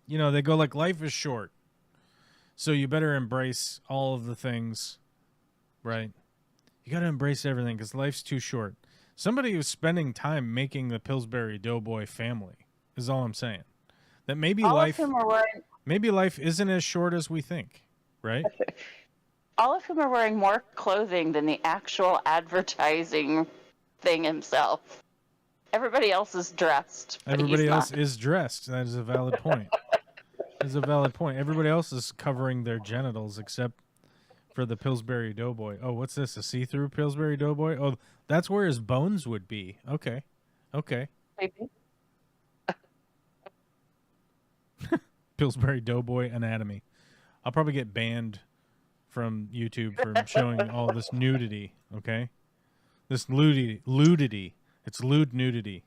Speaker 1: You know, they go like, life is short, so you better embrace all of the things, right? You got to embrace everything because life's too short. somebody who's spending time making the Pillsbury Doughboy family is all I'm saying. That maybe
Speaker 3: All
Speaker 1: life
Speaker 3: of whom are wearing
Speaker 1: isn't as short as we think, right?
Speaker 3: all of whom are wearing more clothing than the actual advertising thing himself. Everybody else is dressed. But
Speaker 1: Everybody
Speaker 3: he's
Speaker 1: else
Speaker 3: not.
Speaker 1: is dressed. That is a valid point. That is a valid point. Everybody else is covering their genitals except for the Pillsbury Doughboy. Oh, what's this? A see-through Pillsbury Doughboy? Oh, that's where his bones would be. Okay. Okay.
Speaker 3: Maybe.
Speaker 1: Pillsbury Doughboy anatomy. I'll probably get banned from YouTube for showing all this nudity, okay? This ludity. It's lewd nudity.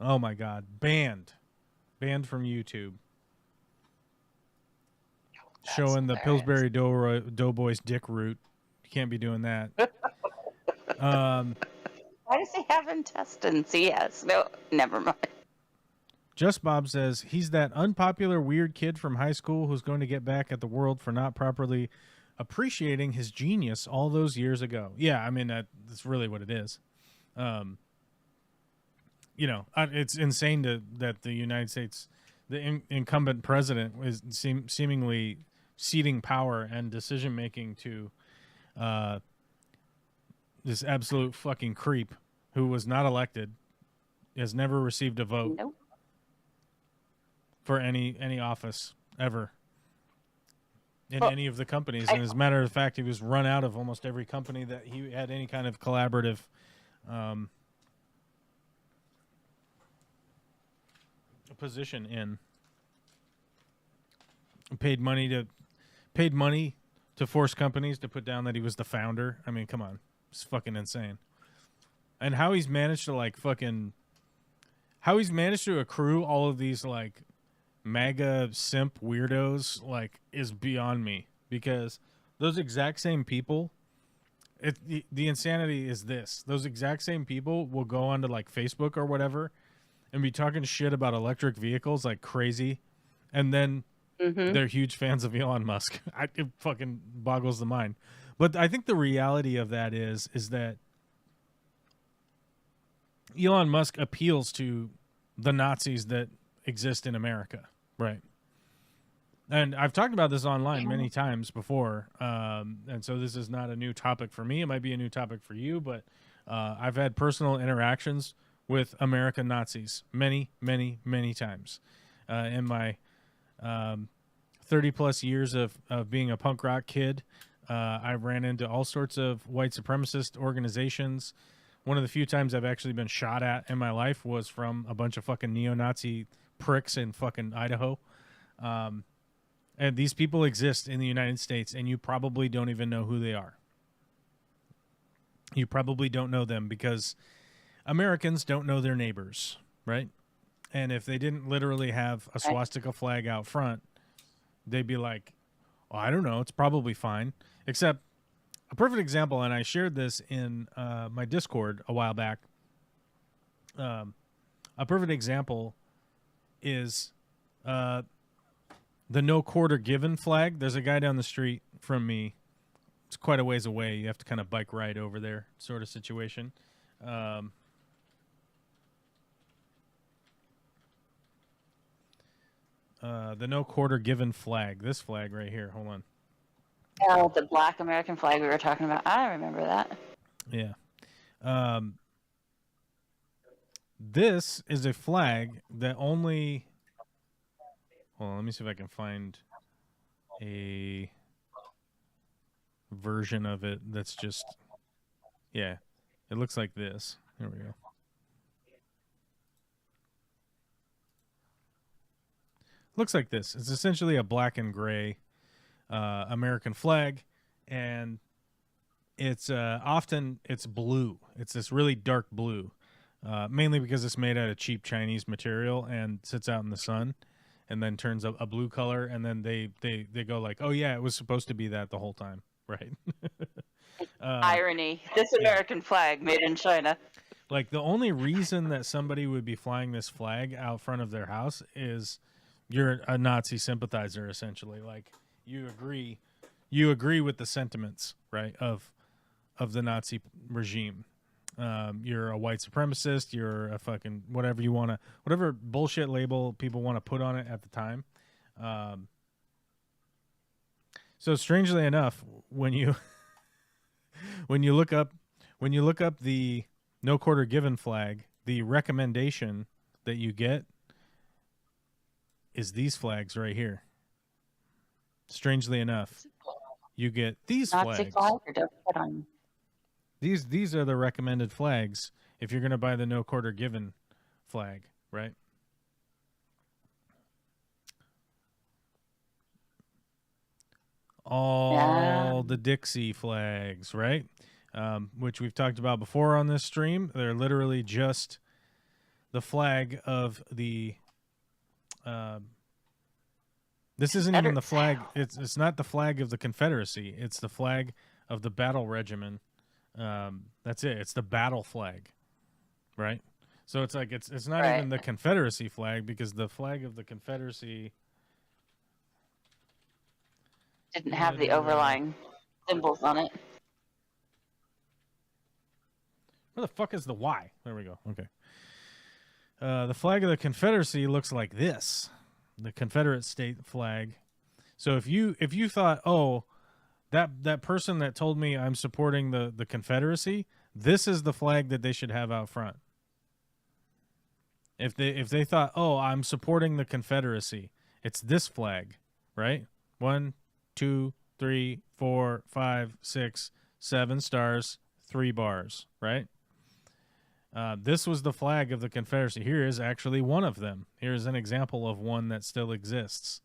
Speaker 1: Oh my god. Banned. Banned from YouTube.
Speaker 3: That's
Speaker 1: Showing the
Speaker 3: hilarious.
Speaker 1: Pillsbury Doughboy's dick root. You can't be doing that.
Speaker 3: Why does he have intestines? He has. No, never mind.
Speaker 1: Just Bob says he's that unpopular weird kid from high school who's going to get back at the world for not properly appreciating his genius all those years ago. Yeah, I mean that's really what it is. You know, it's insane that the United States, the incumbent president, is seemingly ceding power and decision making to this absolute fucking creep who was not elected, has never received a vote.
Speaker 3: Nope.
Speaker 1: For any office ever in
Speaker 3: Well,
Speaker 1: any of the companies. And as a matter of fact, he was run out of almost every company that he had any kind of collaborative position in. Paid money to force companies to put down that he was the founder. I mean, come on. It's fucking insane. And how he's managed to accrue all of these like MAGA simp weirdos like is beyond me, because those exact same people, the insanity is this: those exact same people will go onto like Facebook or whatever and be talking shit about electric vehicles like crazy, and then they're huge fans of Elon Musk. It fucking boggles the mind. But I think the reality of that is that Elon Musk appeals to the Nazis that exist in America. Right. And I've talked about this online many times before. And so this is not a new topic for me. It might be a new topic for you, but I've had personal interactions with American Nazis many, many, many times in my 30 plus years of being a punk rock kid. I ran into all sorts of white supremacist organizations. One of the few times I've actually been shot at in my life was from a bunch of fucking neo-Nazi pricks in fucking Idaho. And these people exist in the United States, and you probably don't even know who they are. You probably don't know them because Americans don't know their neighbors, right? And if they didn't literally have a swastika flag out front, they'd be like, oh, I don't know, it's probably fine. Except a perfect example, and I shared this in my Discord a while back. A perfect example is the no quarter given flag. There's a guy down the street from me. It's quite a ways away. You have to kind of bike ride over there, sort of situation. The no quarter given flag. This flag right here. Hold on.
Speaker 3: Oh, the black American flag we were talking about. I remember that.
Speaker 1: Yeah. This is a flag that only... Hold on, let me see if I can find a version of it that's just... Yeah, it looks like this. There we go. Looks like this. It's essentially a black and gray American flag, and it's it's blue. It's this really dark blue, mainly because it's made out of cheap Chinese material and sits out in the sun, and then turns a blue color, and then they go like, oh yeah, it was supposed to be that the whole time, right?
Speaker 3: Irony. This American flag made in China.
Speaker 1: Like, the only reason that somebody would be flying this flag out front of their house is you're a Nazi sympathizer, essentially. Like, you agree with the sentiments, right, of the Nazi regime. you're a white supremacist, you're a fucking whatever bullshit label people want to put on it at the time. So strangely enough, when you when you look up the no quarter given flag, the recommendation that you get is these flags right here. Strangely enough, you get these
Speaker 3: Nazi
Speaker 1: flags.
Speaker 3: flag or don't put on.
Speaker 1: These are the recommended flags if you're going to buy the no quarter given flag, right? All the Dixie flags, right? Which we've talked about before on this stream. They're literally just the flag of the. This isn't even the flag. It's not the flag of the Confederacy. It's the flag of the battle regimen. That's it. It's the battle flag, right? So it's like it's not even the Confederacy flag, because the flag of the Confederacy
Speaker 3: didn't have the overlying symbols on it.
Speaker 1: Where the fuck is the Y? There we go. Okay. The flag of the Confederacy looks like this, the Confederate state flag. So if you thought, oh, that person that told me I'm supporting the Confederacy, this is the flag that they should have out front. If they thought, oh, I'm supporting the Confederacy, it's this flag, right? 1, 2, 3, 4, 5, 6, 7 stars, 3 bars, right? This was the flag of the Confederacy. Here is actually one of them. Here's an example of one that still exists.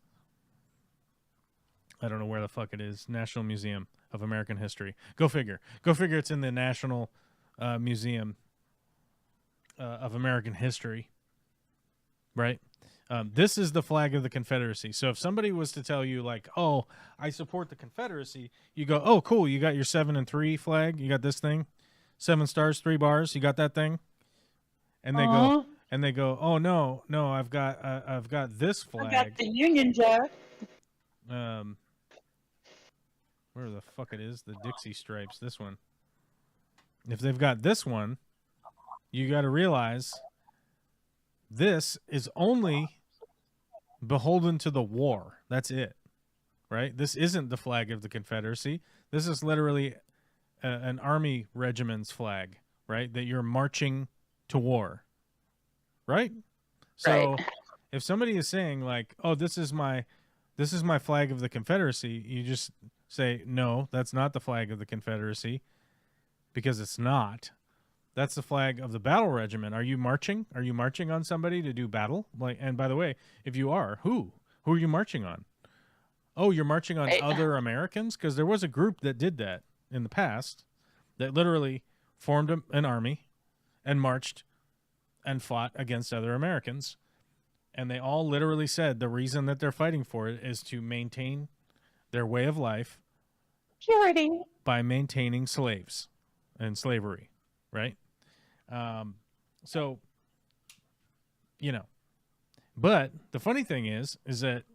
Speaker 1: I don't know where the fuck it is. National Museum of American History. Go figure. Go figure it's in the National Museum of American History. Right? This is the flag of the Confederacy. So if somebody was to tell you, like, oh, I support the Confederacy, you go, oh, cool, you got your 7 and 3 flag? You got this thing? 7 stars, 3 bars, you got that thing? And they go, oh, no, I've got this flag.
Speaker 3: I got the Union Jack.
Speaker 1: Where the fuck it is? The Dixie Stripes, this one. If they've got this one, you got to realize this is only beholden to the war. That's it, right? This isn't the flag of the Confederacy. This is literally an army regiment's flag, right? That you're marching to war, right? So if somebody is saying like, oh, this is my flag of the Confederacy, you just say, no, that's not the flag of the Confederacy, because it's not. That's the flag of the battle regiment. Are you marching? Are you marching on somebody to do battle? Like, and by the way, if you are, who are you marching on? Oh, you're marching on other Americans? Because there was a group that did that in the past, that literally formed an army and marched and fought against other Americans. And they all literally said the reason that they're fighting for it is to maintain their way of life,
Speaker 3: purity, by
Speaker 1: maintaining slaves and slavery, right? So, you know, but the funny thing is that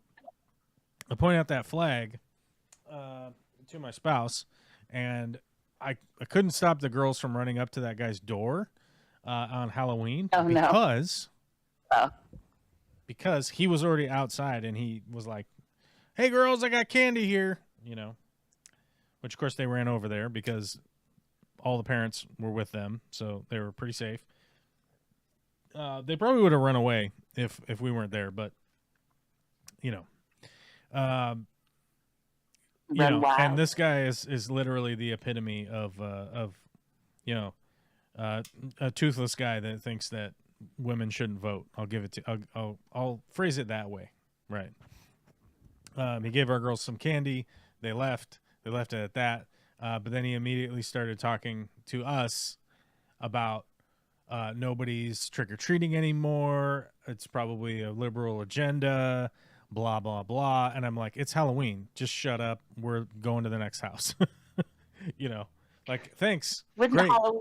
Speaker 1: I point out that flag to my spouse, and I couldn't stop the girls from running up to that guy's door on Halloween because he was already outside, and he was like, hey girls, I got candy here, you know, which of course they ran over there because all the parents were with them, so they were pretty safe. They probably would have run away if we weren't there, but you know, and this guy is literally the epitome of you know, a toothless guy that thinks that women shouldn't vote. I'll give it to I'll phrase it that way, right? He gave our girls some candy. They left it at that. But then he immediately started talking to us about nobody's trick-or-treating anymore. It's probably a liberal agenda, blah, blah, blah. And I'm like, it's Halloween. Just shut up. We're going to the next house. You know, like, thanks.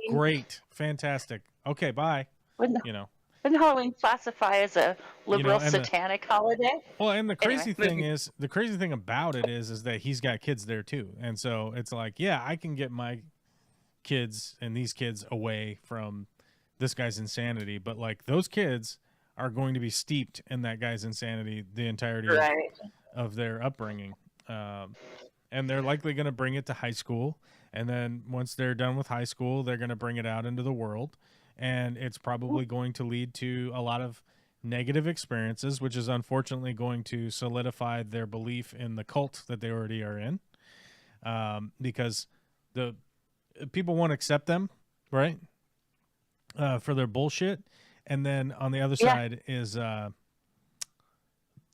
Speaker 1: Great. Fantastic. Okay, bye. Wouldn't
Speaker 3: Halloween classify as a liberal satanic holiday?
Speaker 1: Well, and the crazy thing about it is that he's got kids there too. And so it's like, yeah, I can get my kids and these kids away from this guy's insanity, but like those kids are going to be steeped in that guy's insanity the entirety of their upbringing. And they're likely going to bring it to high school. And then once they're done with high school, they're going to bring it out into the world. And it's probably going to lead to a lot of negative experiences, which is unfortunately going to solidify their belief in the cult that they already are in. Because the people won't accept them, right? For their bullshit. And then on the other side is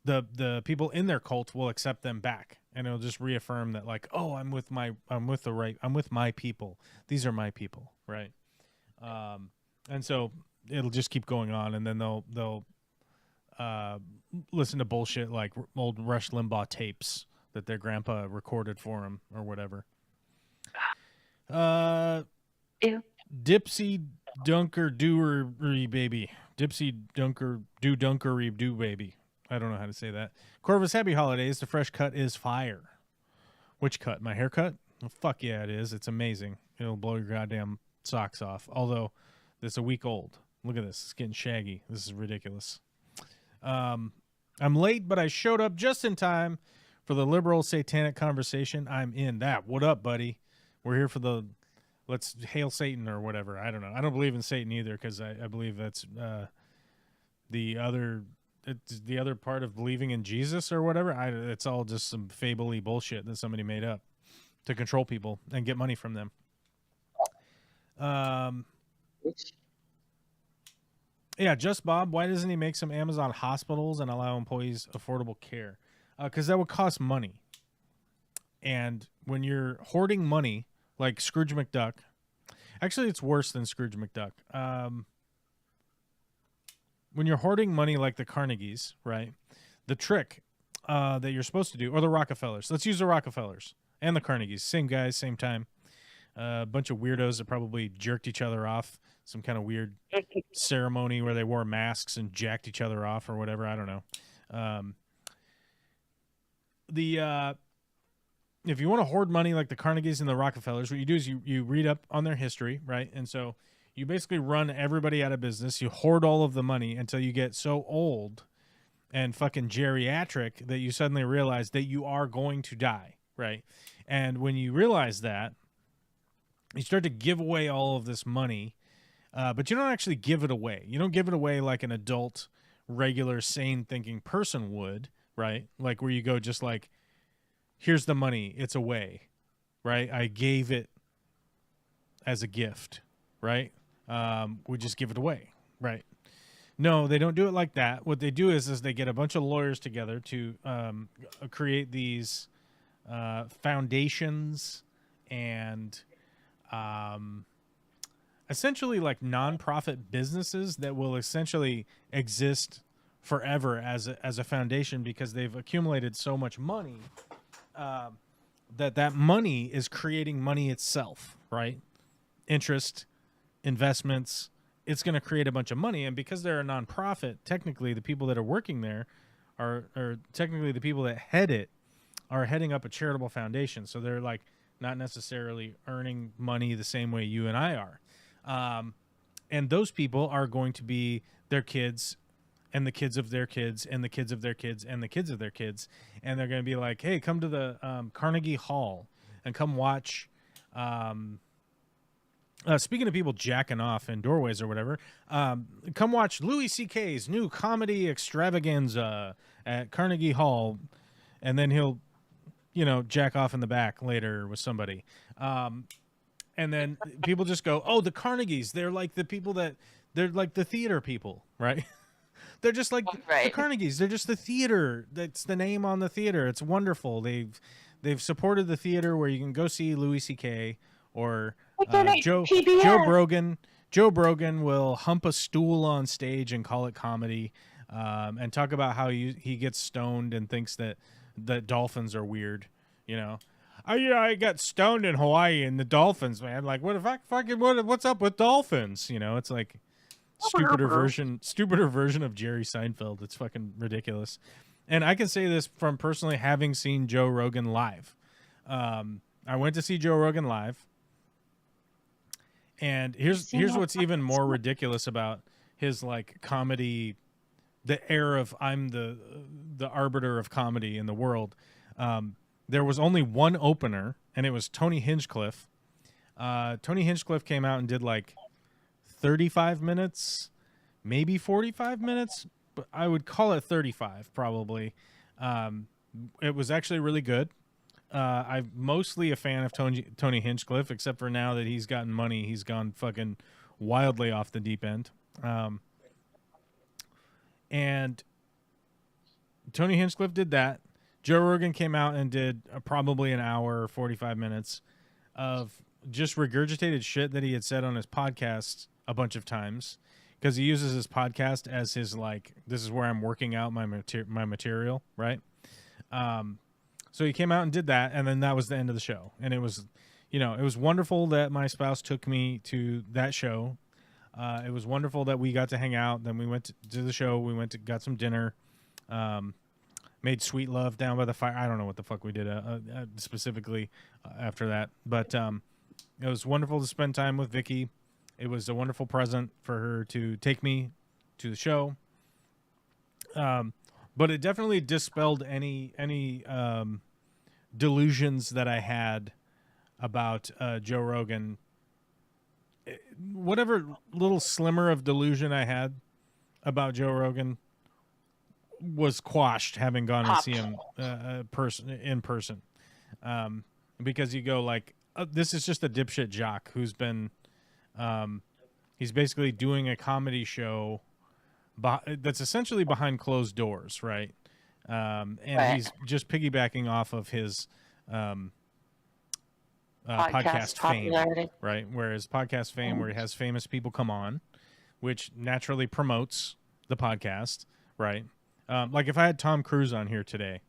Speaker 1: the people in their cult will accept them back, and it'll just reaffirm that, like, oh, I'm with my people. These are my people, right? And so it'll just keep going on, and then they'll listen to bullshit like old Rush Limbaugh tapes that their grandpa recorded for them or whatever.
Speaker 3: Ew.
Speaker 1: Dipsy Dunker Dooery baby. Dipsy Dunker Dunkery do baby. I don't know how to say that. Corvus, happy holidays. The fresh cut is fire. Which cut? My haircut? Oh, fuck yeah, it is. It's amazing. It'll blow your goddamn socks off. Although, it's a week old. Look at this. It's getting shaggy. This is ridiculous. I'm late, but I showed up just in time for the liberal satanic conversation. I'm in that. What up, buddy? We're here for the let's hail Satan or whatever. I don't know. I don't believe in Satan either, because I believe that's the other part of believing in Jesus or whatever. It's all just some fable-y bullshit that somebody made up to control people and get money from them. Yeah, Just Bob, why doesn't he make some Amazon hospitals and allow employees affordable care? Because that would cost money. And when you're hoarding money, like Scrooge McDuck, actually it's worse than Scrooge McDuck. When you're hoarding money like the Carnegies, right, the trick that you're supposed to do, or the Rockefellers. Let's use the Rockefellers and the Carnegies. Same guys, same time. A bunch of weirdos that probably jerked each other off. Some kind of weird ceremony where they wore masks and jacked each other off or whatever. I don't know. If you want to hoard money like the Carnegies and the Rockefellers, what you do is you read up on their history, right? And so you basically run everybody out of business. You hoard all of the money until you get so old and fucking geriatric that you suddenly realize that you are going to die, right? And when you realize that, you start to give away all of this money, but you don't actually give it away. You don't give it away like an adult, regular, sane-thinking person would, right? Like where you go just like, here's the money, it's away, right? I gave it as a gift, right? We just give it away, right? No, they don't do it like that. What they do is they get a bunch of lawyers together to create these foundations and essentially like nonprofit businesses that will essentially exist forever as a foundation, because they've accumulated so much money that money is creating money itself, right? Interest, investments, it's going to create a bunch of money. And because they're a nonprofit, technically the people that are working there are technically the people that head it are heading up a charitable foundation. So they're like not necessarily earning money the same way you and I are. And those people are going to be their kids and the kids of their kids and the kids of their kids and the kids of their kids. And they're going to be like, hey, come to the Carnegie Hall and come watch. Speaking of people jacking off in doorways or whatever, come watch Louis C.K.'s new comedy extravaganza at Carnegie Hall. And then he'll, jack off in the back later with somebody. And then people just go, oh, the Carnegies, they're like the people they're like the theater people, right? They're just like the Carnegies. They're just the theater. That's the name on the theater. It's wonderful. They've supported the theater where you can go see Louis C.K. or Joe Brogan. Joe Brogan will hump a stool on stage and call it comedy, and talk about how he gets stoned and thinks that dolphins are weird. I got stoned in Hawaii and the dolphins, man. Like, what the fucking what's up with dolphins? It's like stupider version of Jerry Seinfeld. It's fucking ridiculous. And I can say this from personally having seen Joe Rogan live. I went to see Joe Rogan live. And here's what's even more ridiculous about his like comedy, the air of I'm the arbiter of comedy in the world. There was only one opener, and it was Tony Hinchcliffe. Tony Hinchcliffe came out and did like 35 minutes, maybe 45 minutes, but I would call it 35 probably. It was actually really good. I'm mostly a fan of Tony Hinchcliffe, except for now that he's gotten money, he's gone fucking wildly off the deep end. And Tony Hinchcliffe did that. Joe Rogan came out and did probably an hour or 45 minutes of just regurgitated shit that he had said on his podcast a bunch of times, because he uses his podcast as his like, this is where I'm working out my material, right? So he came out and did that, and then that was the end of the show. And it was, it was wonderful that my spouse took me to that show. It was wonderful that we got to hang out. Then we went to the show. We got some dinner, made sweet love down by the fire. I don't know what the fuck we did specifically after that, but it was wonderful to spend time with Vicky. It was a wonderful present for her to take me to the show. But it definitely dispelled any delusions that I had about Joe Rogan. Whatever little slimmer of delusion I had about Joe Rogan was quashed having gone to see him in person. Because you go like, this is just a dipshit jock who's been, he's basically doing a comedy show that's essentially behind closed doors, right? And he's just piggybacking off of his podcast fame, right? Whereas podcast fame, where he has famous people come on, which naturally promotes the podcast, right? Like if I had Tom Cruise on here today,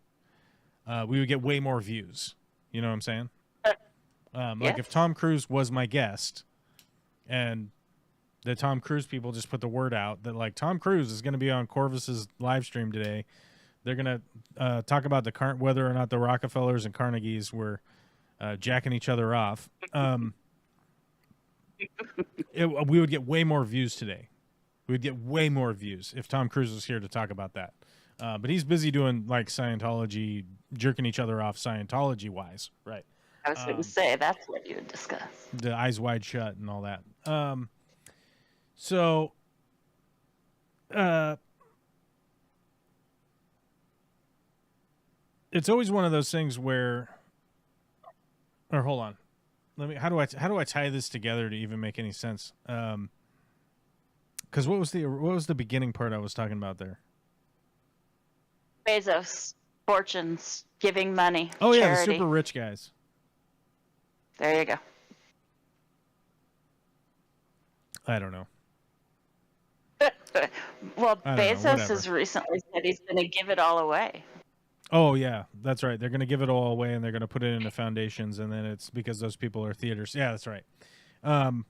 Speaker 1: we would get way more views. You know what I'm saying? Like if Tom Cruise was my guest, and the Tom Cruise people just put the word out that like Tom Cruise is going to be on Corvus's live stream today. They're going to talk about whether or not the Rockefellers and Carnegies were jacking each other off. We would get way more views today. We would get way more views if Tom Cruise was here to talk about that. But he's busy doing like Scientology, jerking each other off Scientology wise, right?
Speaker 3: I was going to say that's what you would discuss.
Speaker 1: The Eyes Wide Shut and all that. So, it's always one of those things where, or hold on, how do I tie this together to even make any sense? Because what was the beginning part I was talking about there?
Speaker 3: Bezos, fortunes, giving money.
Speaker 1: Oh yeah,
Speaker 3: charity.
Speaker 1: The super rich guys.
Speaker 3: There you go.
Speaker 1: I don't know.
Speaker 3: Well, Bezos has recently said he's going to give it all away.
Speaker 1: Oh yeah, that's right. They're going to give it all away, and they're going to put it into foundations, and then it's because those people are theaters. Yeah, that's right. So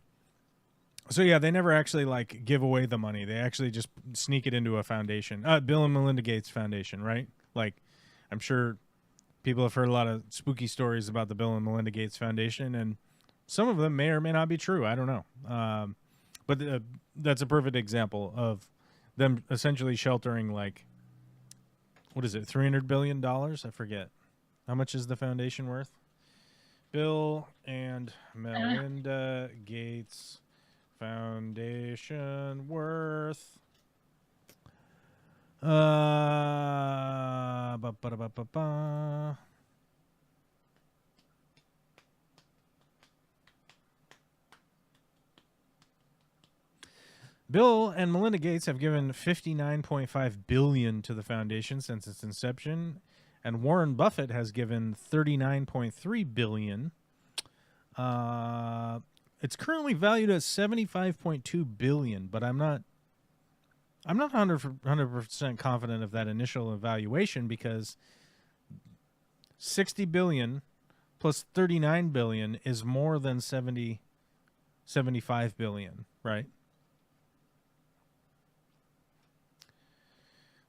Speaker 1: yeah, they never actually like give away the money. They actually just sneak it into a foundation. Bill and Melinda Gates Foundation, right? Like, I'm sure people have heard a lot of spooky stories about the Bill and Melinda Gates Foundation, and some of them may or may not be true. I don't know. But that's a perfect example of them essentially sheltering, like, what is it, $300 billion? I forget. How much is the foundation worth? Bill and Melinda Gates Foundation worth. Bill and Melinda Gates have given $59.5 billion to the foundation since its inception, and Warren Buffett has given $39.3 billion. It's currently valued at $75.2 billion, but I'm not 100% confident of that initial evaluation, because $60 billion plus $39 billion is more than $75 billion, right?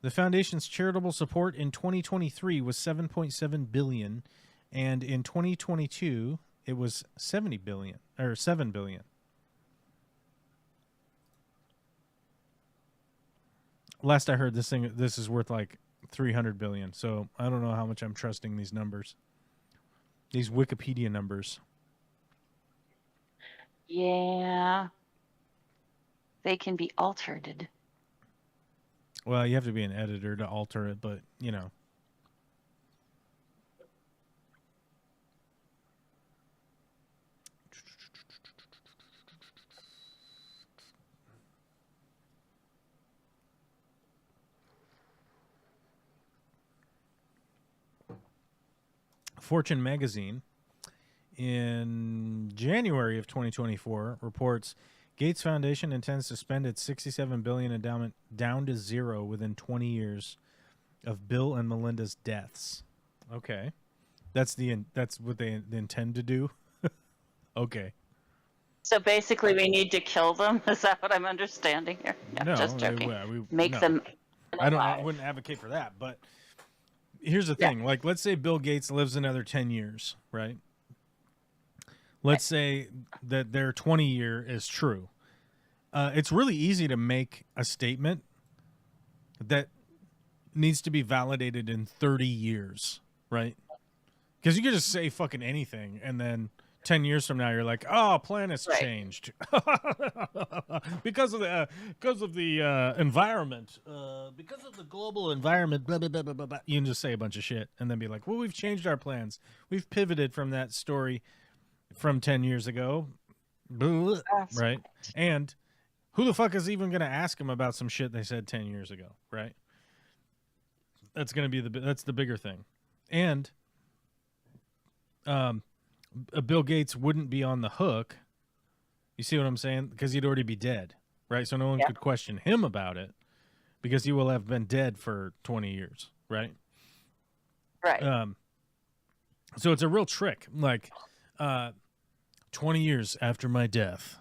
Speaker 1: The foundation's charitable support in 2023 was $7.7 billion, and in 2022 it was $7 billion. last I heard, this is worth like 300 billion. So I don't know how much I'm trusting these numbers, these Wikipedia numbers.
Speaker 3: Yeah. They can be altered.
Speaker 1: Well, you have to be an editor to alter it, but you know. Fortune magazine in January of 2024 reports Gates Foundation intends to spend its $67 billion endowment down to zero within 20 years of Bill and Melinda's deaths. Okay, that's what they intend to do. Okay.
Speaker 3: So basically, we need to kill them. Is that what I'm understanding here?
Speaker 1: No,
Speaker 3: just joking.
Speaker 1: no.
Speaker 3: Them.
Speaker 1: I wouldn't advocate for that, but here's the thing. Like, let's say Bill Gates lives another 10 years, right? Let's say that their 20-year is true. It's really easy to make a statement that needs to be validated in 30 years, right? Because you could just say fucking anything, and then 10 years from now, you're like, oh, planet's changed because of the environment, because of the global environment. Blah, blah, blah, blah, blah, blah. You can just say a bunch of shit and then be like, well, we've changed our plans. We've pivoted from that story from 10 years ago, right? And who the fuck is even going to ask them about some shit they said 10 years ago, right? That's going to be that's the bigger thing. And Bill Gates wouldn't be on the hook. You see what I'm saying? Because he'd already be dead, right? So no one could question him about it because he will have been dead for 20 years, right?
Speaker 3: Right.
Speaker 1: So it's a real trick. Like, 20 years after my death,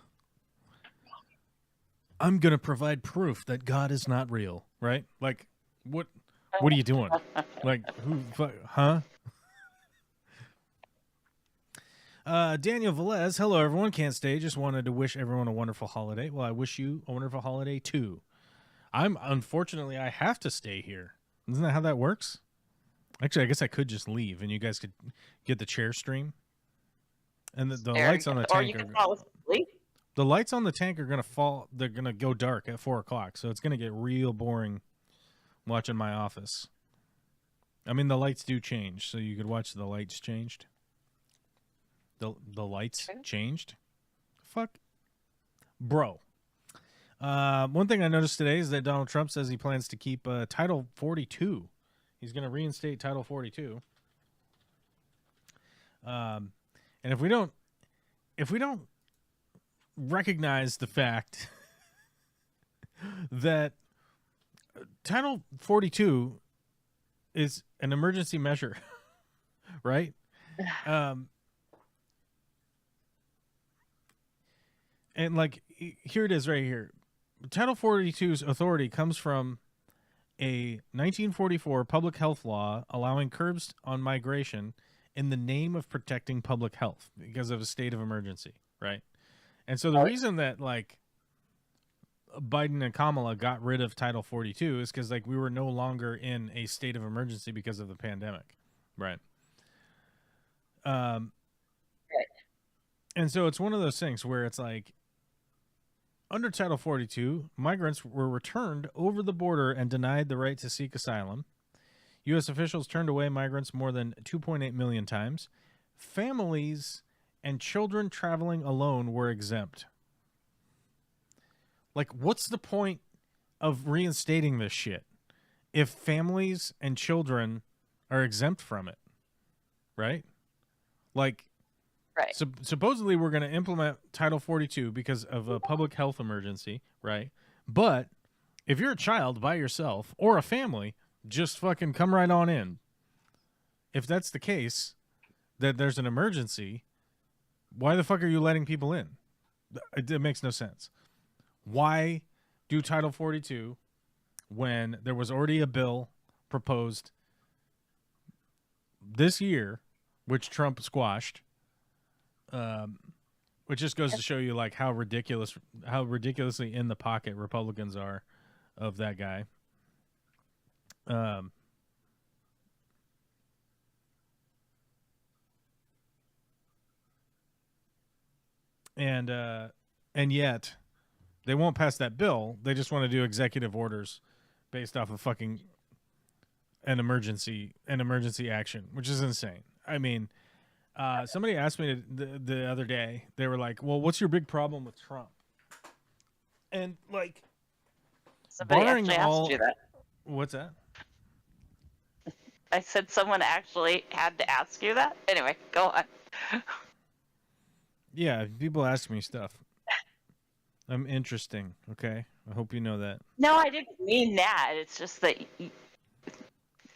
Speaker 1: I'm going to provide proof that God is not real, right? Like, what are you doing? Like, huh? Daniel Velez, hello everyone. Can't stay. Just wanted to wish everyone a wonderful holiday. Well, I wish you a wonderful holiday too. Unfortunately, I have to stay here. Isn't that how that works? Actually, I guess I could just leave and you guys could get the chair stream. And the lights on the tank the lights on the tank are gonna fall. They're gonna go dark at 4:00, so it's gonna get real boring watching my office. I mean, the lights do change, so you could watch the lights changed. The lights changed. Fuck, bro. One thing I noticed today is that Donald Trump says he plans to keep Title 42. He's gonna reinstate Title 42. And if we don't recognize the fact that Title 42 is an emergency measure, right? And like, here it is right here. Title 42's authority comes from a 1944 public health law allowing curbs on migration in the name of protecting public health because of a state of emergency, right? And so the reason that like Biden and Kamala got rid of Title 42 is because like we were no longer in a state of emergency because of the pandemic, right? And so it's one of those things where it's like under Title 42, migrants were returned over the border and denied the right to seek asylum. U.S. officials turned away migrants more than 2.8 million times. Families and children traveling alone were exempt. Like, what's the point of reinstating this shit if families and children are exempt from it? Right? Like,
Speaker 3: right.
Speaker 1: Supposedly we're going to implement Title 42 because of a public health emergency, right? But if you're a child by yourself or a family, just fucking come right on in. If that's the case, that there's an emergency, why the fuck are you letting people in? It makes no sense. Why do Title 42 when there was already a bill proposed this year, which Trump squashed, which just goes to show you like how ridiculously in the pocket Republicans are of that guy. Um, and yet they won't pass that bill. They just want to do executive orders based off of fucking an emergency action, which is insane. I mean, somebody asked me the other day. They were like, "Well, what's your big problem with Trump?" And like,
Speaker 3: Somebody
Speaker 1: barring
Speaker 3: actually
Speaker 1: all,
Speaker 3: asked you that.
Speaker 1: what's that?
Speaker 3: I said someone actually had to ask you that. Anyway, go on.
Speaker 1: Yeah, people ask me stuff. I'm interesting. Okay, I hope you know that.
Speaker 3: No, I didn't mean that. It's just that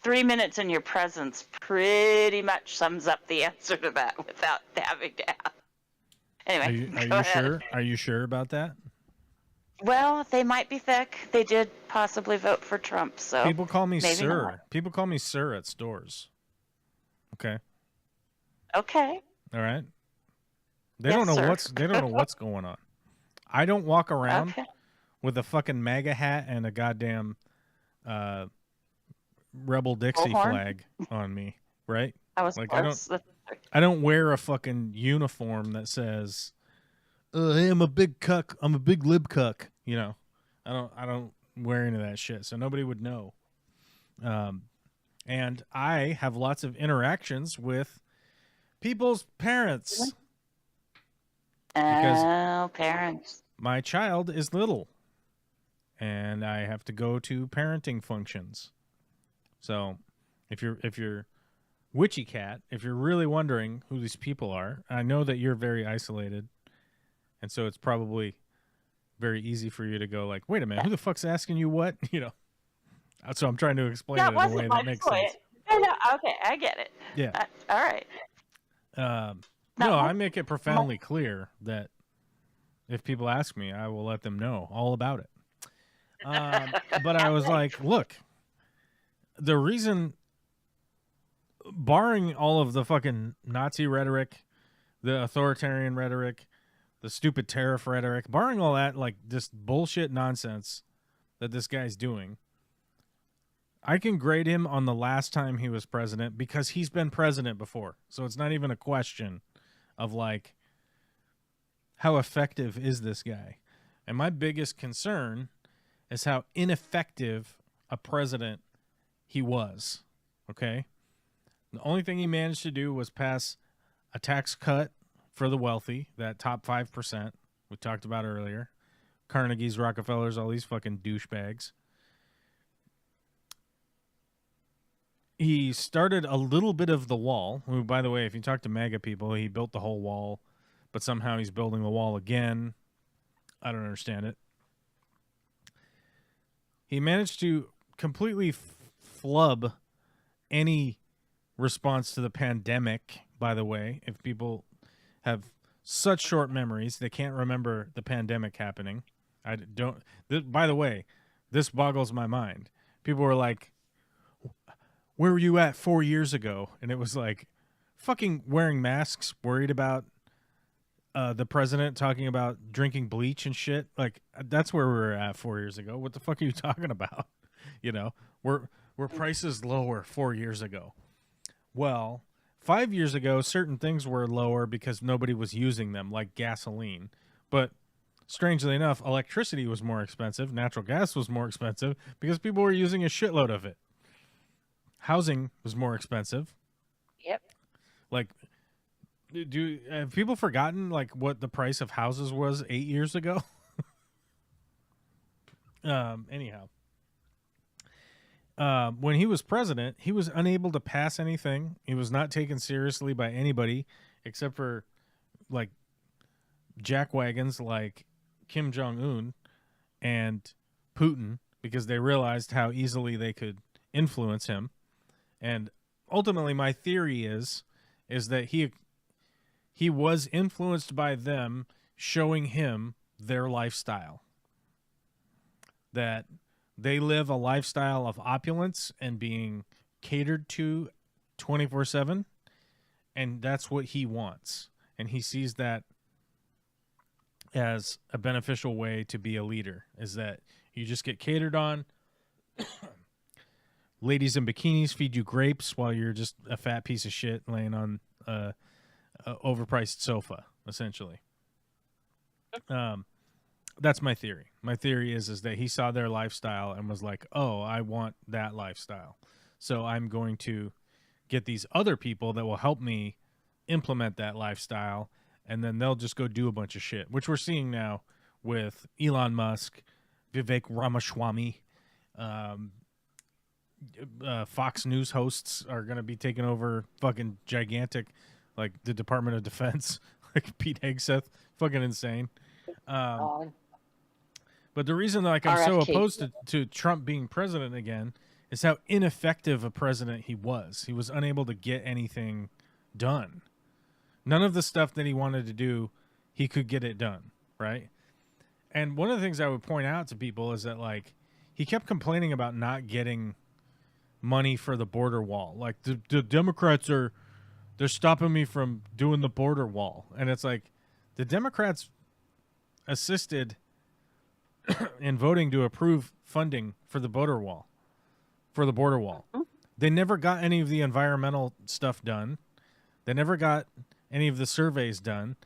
Speaker 3: 3 minutes in your presence pretty much sums up the answer to that without having to ask. Anyway,
Speaker 1: Are
Speaker 3: go
Speaker 1: you
Speaker 3: ahead.
Speaker 1: sure? Are you sure about that?
Speaker 3: Well, they might be thick. They did possibly vote for Trump, so
Speaker 1: People call me
Speaker 3: maybe
Speaker 1: sir.
Speaker 3: not.
Speaker 1: People call me sir at stores. Okay.
Speaker 3: Okay.
Speaker 1: All right. They
Speaker 3: Yes,
Speaker 1: don't know
Speaker 3: sir.
Speaker 1: they don't know what's going on. I don't walk around
Speaker 3: Okay.
Speaker 1: with a fucking MAGA hat and a goddamn Rebel Dixie
Speaker 3: Bullhorn?
Speaker 1: flag on me, right?
Speaker 3: I was
Speaker 1: Like,
Speaker 3: close.
Speaker 1: I don't wear a fucking uniform that says, "Hey, I'm a big cuck. I'm a big lib cuck." You know, I don't wear any of that shit, so nobody would know. And I have lots of interactions with people's parents because
Speaker 3: Oh, parents.
Speaker 1: my child is little, and I have to go to parenting functions. So, if you're Witchy Cat, if you're really wondering who these people are, I know that you're very isolated, and so it's probably very easy for you to go like, "Wait a minute, who the fuck's asking you what?" You know. So I'm trying to explain it
Speaker 3: That
Speaker 1: in a way
Speaker 3: wasn't
Speaker 1: that
Speaker 3: my
Speaker 1: makes
Speaker 3: point.
Speaker 1: sense.
Speaker 3: No, okay, I get it.
Speaker 1: Yeah.
Speaker 3: All right.
Speaker 1: No,
Speaker 3: my-
Speaker 1: I make it profoundly clear that if people ask me, I will let them know all about it. But I was like, look, the reason, barring all of the fucking Nazi rhetoric, the authoritarian rhetoric, the stupid tariff rhetoric, barring all that, like this bullshit nonsense that this guy's doing, I can grade him on the last time he was president because he's been president before. So it's not even a question of like, how effective is this guy? And my biggest concern is how ineffective a president he was. Okay? The only thing he managed to do was pass a tax cut for the wealthy, that top 5% we talked about earlier. Carnegie's, Rockefellers, all these fucking douchebags. He started a little bit of the wall. Who, by the way, if you talk to MAGA people, he built the whole wall, but somehow he's building the wall again. I don't understand it. He managed to completely flub any response to the pandemic, by the way. If people have such short memories, they can't remember the pandemic happening. I don't. By the way, this boggles my mind. People were like, "Where were you at 4 years ago?" And it was like, fucking wearing masks, worried about the president talking about drinking bleach and shit. Like, that's where we were at 4 years ago. What the fuck are you talking about? You know, were prices lower 4 years ago? Well, 5 years ago, certain things were lower because nobody was using them, like gasoline. But strangely enough, electricity was more expensive. Natural gas was more expensive because people were using a shitload of it. Housing was more expensive.
Speaker 3: Yep.
Speaker 1: Like, have people forgotten like what the price of houses was 8 years ago? Anyhow, when he was president, he was unable to pass anything. He was not taken seriously by anybody except for like jackwagons like Kim Jong-un and Putin, because they realized how easily they could influence him. And ultimately, my theory is that he was influenced by them showing him their lifestyle. That they live a lifestyle of opulence and being catered to 24/7, and that's what he wants. And he sees that as a beneficial way to be a leader, is that you just get catered on, ladies in bikinis feed you grapes while you're just a fat piece of shit laying on a overpriced sofa, essentially. That's my theory. My theory is that he saw their lifestyle and was like, oh, I want that lifestyle. So I'm going to get these other people that will help me implement that lifestyle, and then they'll just go do a bunch of shit, which we're seeing now with Elon Musk, Vivek Ramaswamy. Fox News hosts are going to be taking over fucking gigantic, like the Department of Defense, like Pete Hegseth, fucking insane. But the reason like I'm so opposed to Trump being president again is how ineffective a president he was. He was unable to get anything done. None of the stuff that he wanted to do, he could get it done, right? And one of the things I would point out to people is that, like, he kept complaining about not getting money for the border wall. Like, the Democrats they're stopping me from doing the border wall. And it's like, the Democrats assisted in voting to approve funding for the border wall. They never got any of the environmental stuff done. They never got any of the surveys done.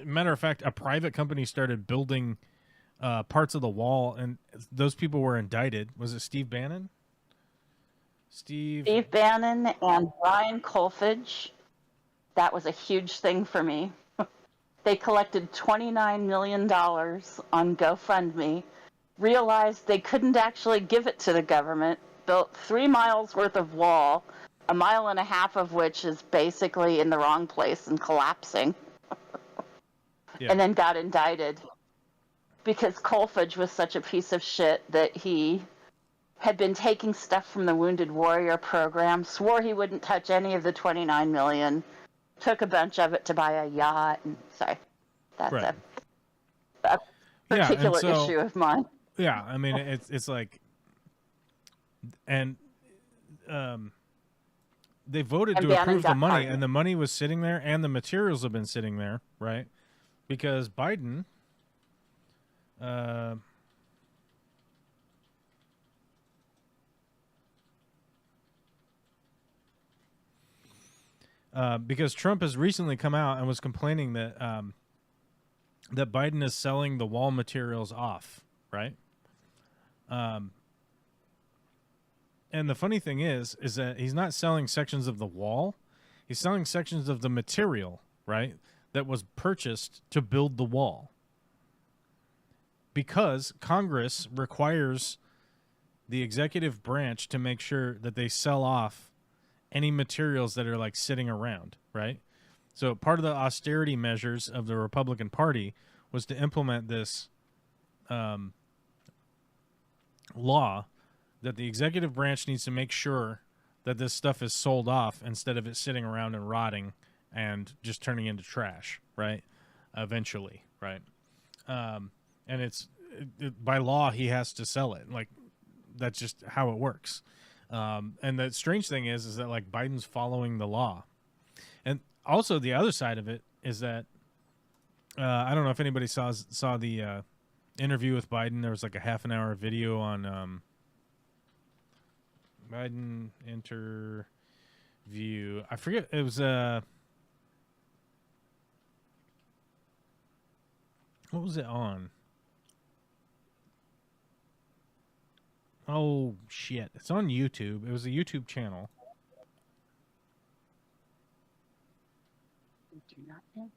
Speaker 1: Matter of fact, a private company started building parts of the wall, and those people were indicted. Was it Steve Bannon? Steve
Speaker 3: Bannon and Brian Colfage. That was a huge thing for me. They collected $29 million on GoFundMe, realized they couldn't actually give it to the government, built 3 miles worth of wall, 1.5 miles of which is basically in the wrong place and collapsing, and then got indicted because Colfage was such a piece of shit that he had been taking stuff from the Wounded Warrior program, swore he wouldn't touch any of the $29 million, took a bunch of it to buy a yacht, and sorry, that's
Speaker 1: right.
Speaker 3: a particular
Speaker 1: so,
Speaker 3: issue of mine.
Speaker 1: Yeah, I mean, it's like, and they voted to approve the money, and the money was sitting there, and the materials have been sitting there, right? Because Biden, because Trump has recently come out and was complaining that that Biden is selling the wall materials off, right? And the funny thing is that he's not selling sections of the wall; he's selling sections of the material, right, that was purchased to build the wall. Because Congress requires the executive branch to make sure that they sell off any materials that are like sitting around, right? So part of the austerity measures of the Republican Party was to implement this law that the executive branch needs to make sure that this stuff is sold off instead of it sitting around and rotting and just turning into trash, right? Eventually, right? And by law, he has to sell it. Like, that's just how it works. And the strange thing is that like Biden's following the law. And also the other side of it is that I don't know if anybody saw the interview with Biden. There was like a half-an-hour video on Biden interview. I forget. It was what was it on? Oh, shit. It's on YouTube. It was a YouTube channel.
Speaker 3: Do not know.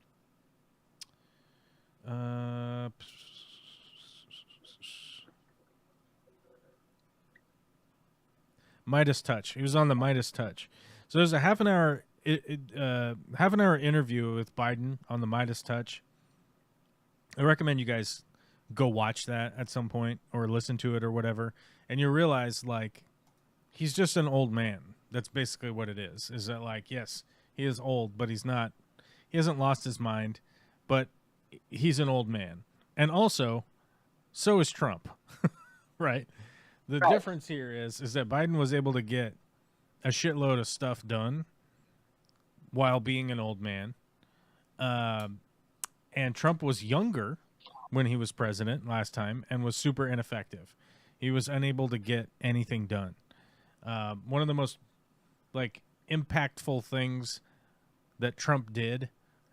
Speaker 1: Midas Touch. He was on the Midas Touch. So there's a half-an-hour interview with Biden on the Midas Touch. I recommend you guys go watch that at some point or listen to it or whatever. And you realize, like, he's just an old man. That's basically what it is. Is that, like, yes, he is old, but he hasn't lost his mind, but he's an old man. And also, so is Trump, right? The difference here is that Biden was able to get a shitload of stuff done while being an old man. And Trump was younger when he was president last time and was super ineffective. He was unable to get anything done. One of the most like impactful things that Trump did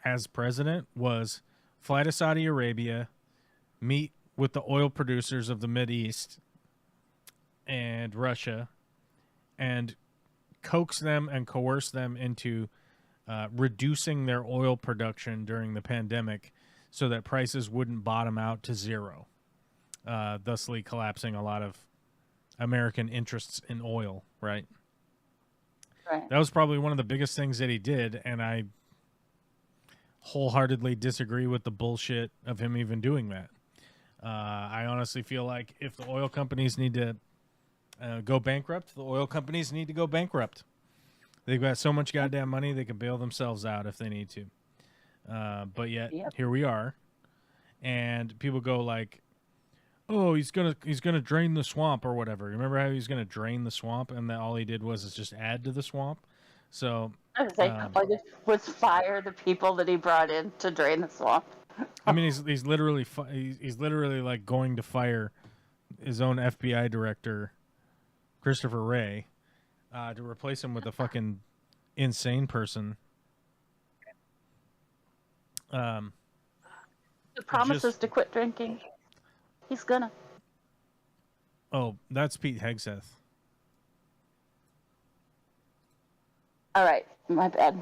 Speaker 1: as president was fly to Saudi Arabia, meet with the oil producers of the Mideast and Russia, and coax them and coerce them into reducing their oil production during the pandemic so that prices wouldn't bottom out to zero, thusly collapsing a lot of American interests in oil, right?
Speaker 3: Right.
Speaker 1: That was probably one of the biggest things that he did, and I wholeheartedly disagree with the bullshit of him even doing that. I honestly feel like if the oil companies need to go bankrupt, the oil companies need to go bankrupt. They've got so much goddamn money they can bail themselves out if they need to. But yet, here we are, and people go like, "Oh, he's gonna drain the swamp or whatever." Remember how he's gonna drain the swamp, and that all he did was just add to the swamp. So
Speaker 3: I was like, all he did was fire the people that he brought in to drain the swamp.
Speaker 1: I mean, he's literally like going to fire his own FBI director, Christopher Wray, to replace him with a fucking insane person.
Speaker 3: He promises to quit drinking. He's gonna.
Speaker 1: Oh, that's Pete Hegseth.
Speaker 3: All right, my bad.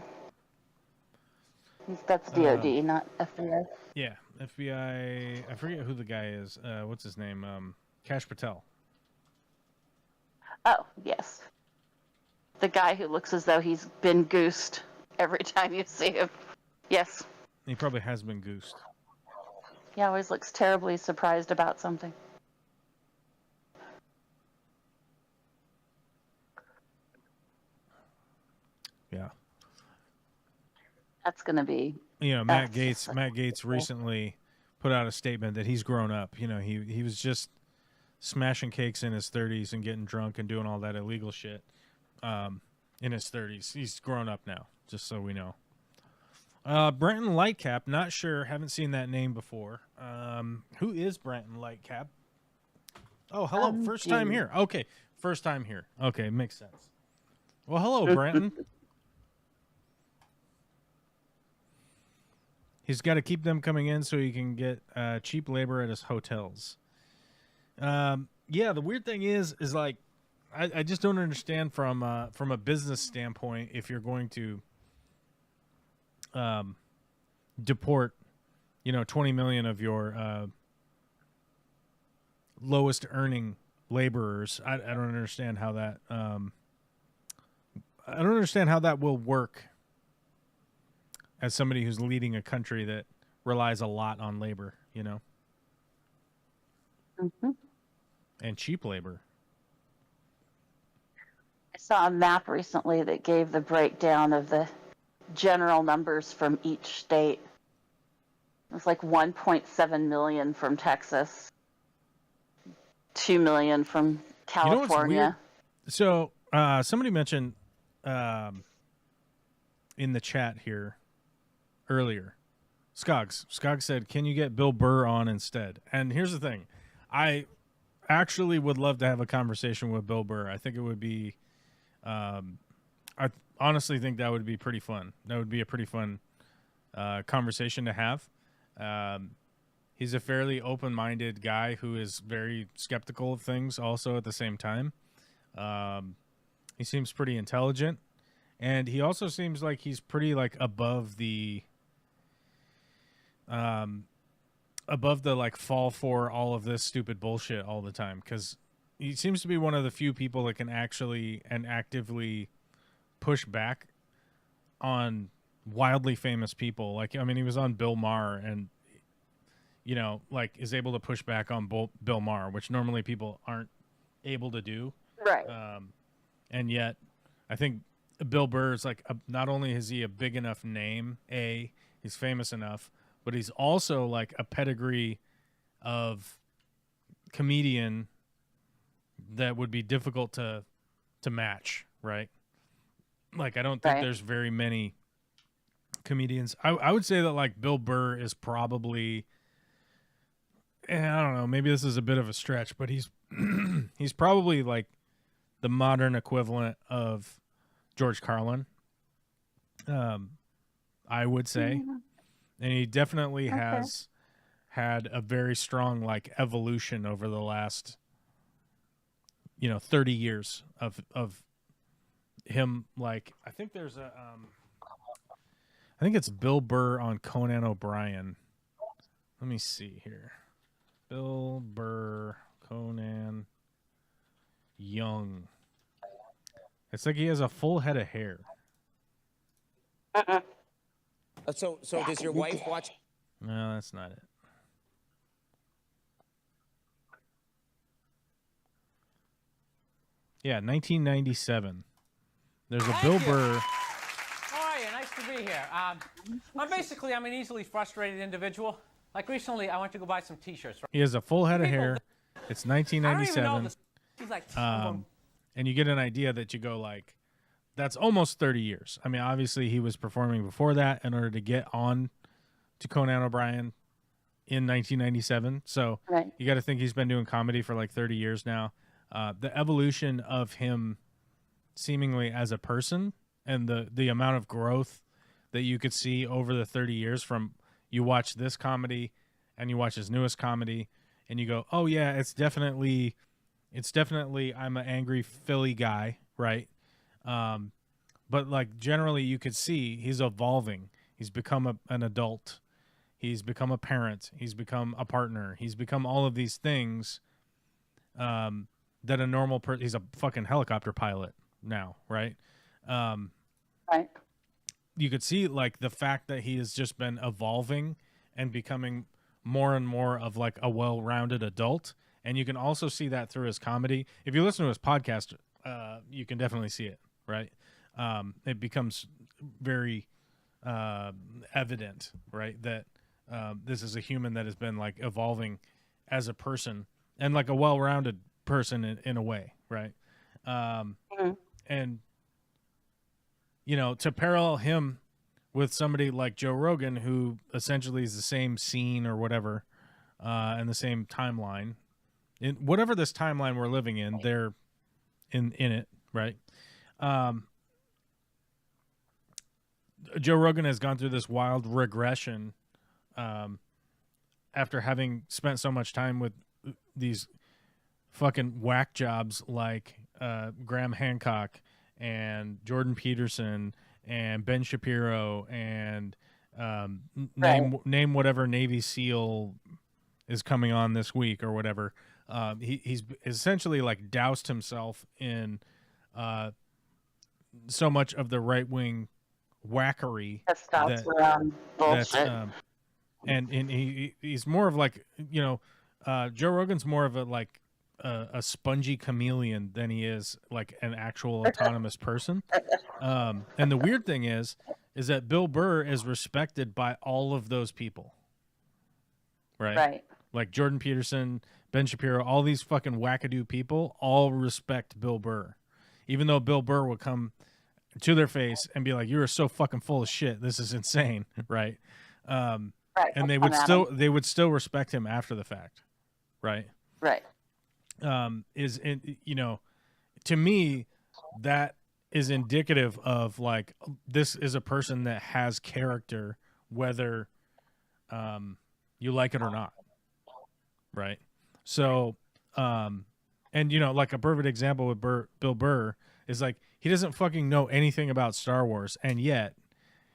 Speaker 3: That's DOD, not FBI.
Speaker 1: Yeah, FBI. I forget who the guy is. What's his name? Kash Patel.
Speaker 3: Oh, yes. The guy who looks as though he's been goosed every time you see him. Yes.
Speaker 1: He probably has been goosed.
Speaker 3: He always looks terribly surprised about something.
Speaker 1: Yeah.
Speaker 3: That's gonna be.
Speaker 1: Matt Gaetz recently put out a statement that he's grown up. He was just smashing cakes in his 30s and getting drunk and doing all that illegal shit in his 30s. He's grown up now, just so we know. Brenton Lightcap, not sure, haven't seen that name before. Who is Brenton Lightcap? Oh, hello, first time here. Okay, first time here. Okay, makes sense. Well, hello, Brenton. He's got to keep them coming in so he can get cheap labor at his hotels. Yeah, the weird thing is like, I just don't understand from a business standpoint if you're going to deport, 20 million of your lowest earning laborers. I don't understand how that I don't understand how that will work as somebody who's leading a country that relies a lot on labor,
Speaker 3: Mm-hmm.
Speaker 1: and cheap labor.
Speaker 3: I saw a map recently that gave the breakdown of the general numbers from each state. It was like 1.7 million from Texas, 2 million from California.
Speaker 1: So somebody mentioned in the chat here earlier, Skog said, "Can you get Bill Burr on instead?" And here's the thing. I actually would love to have a conversation with Bill Burr. I think it would be I honestly think that would be pretty fun. That would be a pretty fun conversation to have. He's a fairly open-minded guy who is very skeptical of things also at the same time. He seems pretty intelligent, and he also seems like he's pretty like above the like fall for all of this stupid bullshit all the time, because he seems to be one of the few people that can actually and actively push back on wildly famous people. Like, I mean, he was on Bill Maher and, like is able to push back on Bill Maher, which normally people aren't able to do.
Speaker 3: Right.
Speaker 1: And yet I think Bill Burr is like, not only is he a big enough name, he's famous enough, but he's also like a pedigree of comedian that would be difficult to match, right? Like, I don't think there's very many comedians. I would say that like Bill Burr is probably, I don't know, maybe this is a bit of a stretch, but he's he's probably like the the modern equivalent of George Carlin. I would say, and he definitely has had a very strong like evolution over the last 30 years of him. Like I think there's a I think it's Bill Burr on Conan O'Brien. Let me see here. Bill Burr, Conan Young. It's like he has a full head of hair.
Speaker 4: So does your wife watch?
Speaker 1: No, that's not it. Yeah, 1997. There's a Bill Burr.
Speaker 5: How are you? Nice to be here. I'm an easily frustrated individual. Like recently, I went to go buy some T-shirts.
Speaker 1: He has a full head of hair. It's
Speaker 5: I don't even know
Speaker 1: 1997.
Speaker 5: this. He's like,
Speaker 1: And you get an idea that you go like, that's almost 30 years. I mean, obviously he was performing before that in order to get on to Conan O'Brien in 1997. So you got to think he's been doing comedy for like 30 years now. The evolution of him seemingly as a person and the amount of growth that you could see over the 30 years from you watch this comedy and you watch his newest comedy and you go, oh yeah, it's definitely I'm an angry Philly guy, right? But like generally you could see he's evolving. He's become an adult. He's become a parent. He's become a partner. He's become all of these things that a normal person, he's a fucking helicopter pilot now, right?
Speaker 3: Right.
Speaker 1: You could see like the fact that he has just been evolving and becoming more and more of like a well-rounded adult. And you can also see that through his comedy. If you listen to his podcast, you can definitely see it, right? It becomes very evident, right, that this is a human that has been like evolving as a person and like a well-rounded person in a way, right? And to parallel him with somebody like Joe Rogan, who essentially is the same scene or whatever, and the same timeline. In whatever this timeline we're living in, they're in it, right? Joe Rogan has gone through this wild regression after having spent so much time with these fucking whack jobs like Graham Hancock and Jordan Peterson and Ben Shapiro and name whatever Navy SEAL is coming on this week or whatever. He's essentially like doused himself in so much of the right wing wackery
Speaker 3: Testosterone bullshit.
Speaker 1: And he's more of like Joe Rogan's more of a spongy chameleon than he is like an actual autonomous person. And the weird thing is that Bill Burr is respected by all of those people, right? Like Jordan Peterson, Ben Shapiro, all these fucking wackadoo people all respect Bill Burr, even though Bill Burr would come to their face and be like, "You are so fucking full of shit. This is insane," right? And they would still respect him after the fact, right?
Speaker 3: Right.
Speaker 1: To me, that is indicative of like this is a person that has character, whether you like it or not, right? So, and like a perfect example with Bill Burr is like he doesn't fucking know anything about Star Wars, and yet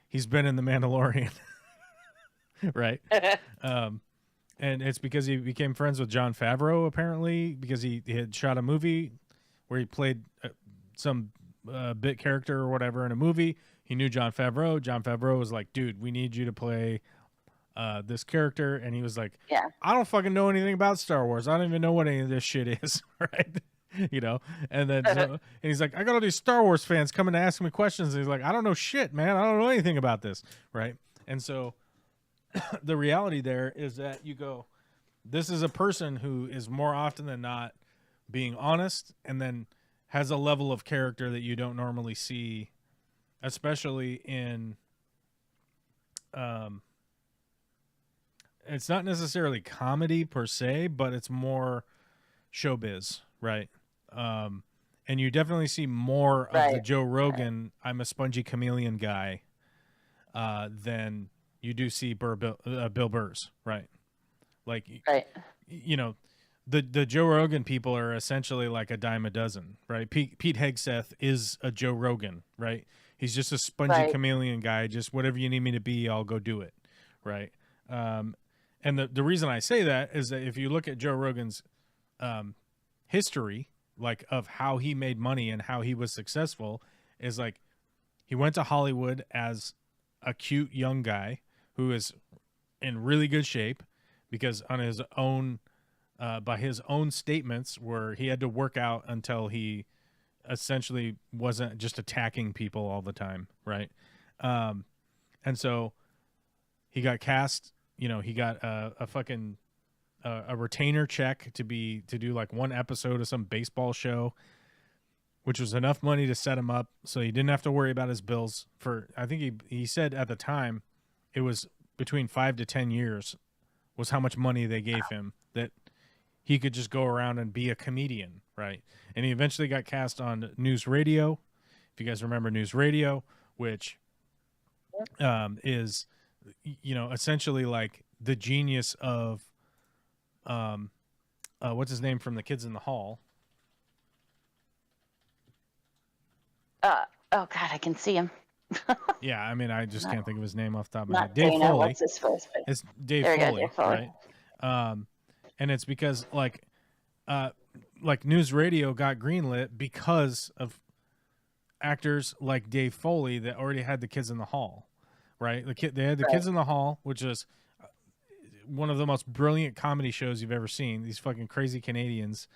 Speaker 1: he's been in The Mandalorian, right? And it's because he became friends with Jon Favreau, apparently, because he had shot a movie where he played some bit character or whatever in a movie. He knew Jon Favreau. Jon Favreau was like, dude, we need you to play this character. And he was like,
Speaker 3: yeah,
Speaker 1: I don't fucking know anything about Star Wars. I don't even know what any of this shit is, right? And then and he's like, I got all these Star Wars fans coming to ask me questions. And he's like, I don't know shit, man. I don't know anything about this, right? And so the reality there is that you go, this is a person who is more often than not being honest and then has a level of character that you don't normally see, especially in it's not necessarily comedy per se, but it's more showbiz, right? and you definitely see more of the
Speaker 3: Right.
Speaker 1: Joe Rogan I'm a spongy chameleon guy than you do see Bill Burr's, right? Like,
Speaker 3: Right.
Speaker 1: you know, the Joe Rogan people are essentially like a dime a dozen, right? Pete Hegseth is a Joe Rogan, right? He's just a spongy
Speaker 3: Right.
Speaker 1: chameleon guy. Just whatever you need me to be, I'll go do it, right? And the reason I say that is that if you look at Joe Rogan's history, like of how he made money and how he was successful, is like he went to Hollywood as a cute young guy who is in really good shape because on his own by his own statements where he had to work out until he essentially wasn't just attacking people all the time, right? And so he got cast, he got a fucking a retainer check to do like one episode of some baseball show, which was enough money to set him up so he didn't have to worry about his bills for, I think he said at the time it was between 5 to 10 years was how much money they gave him that he could just go around and be a comedian, right? And he eventually got cast on News Radio, if you guys remember News Radio, which is, essentially like the genius of, what's his name from The Kids in the Hall?
Speaker 3: Oh God, I can see him.
Speaker 1: Yeah, I mean, I just can't think of his name off the top of my
Speaker 3: Not
Speaker 1: head. Dave
Speaker 3: Dana.
Speaker 1: Foley.
Speaker 3: What's his first name?
Speaker 1: It's Dave
Speaker 3: There you go,
Speaker 1: Foley,
Speaker 3: Dave Foley.
Speaker 1: right? And it's because like News Radio got greenlit because of actors like Dave Foley that already had The Kids in the Hall, right? They had The Kids in the Hall, which is one of the most brilliant comedy shows you've ever seen. These fucking crazy Canadians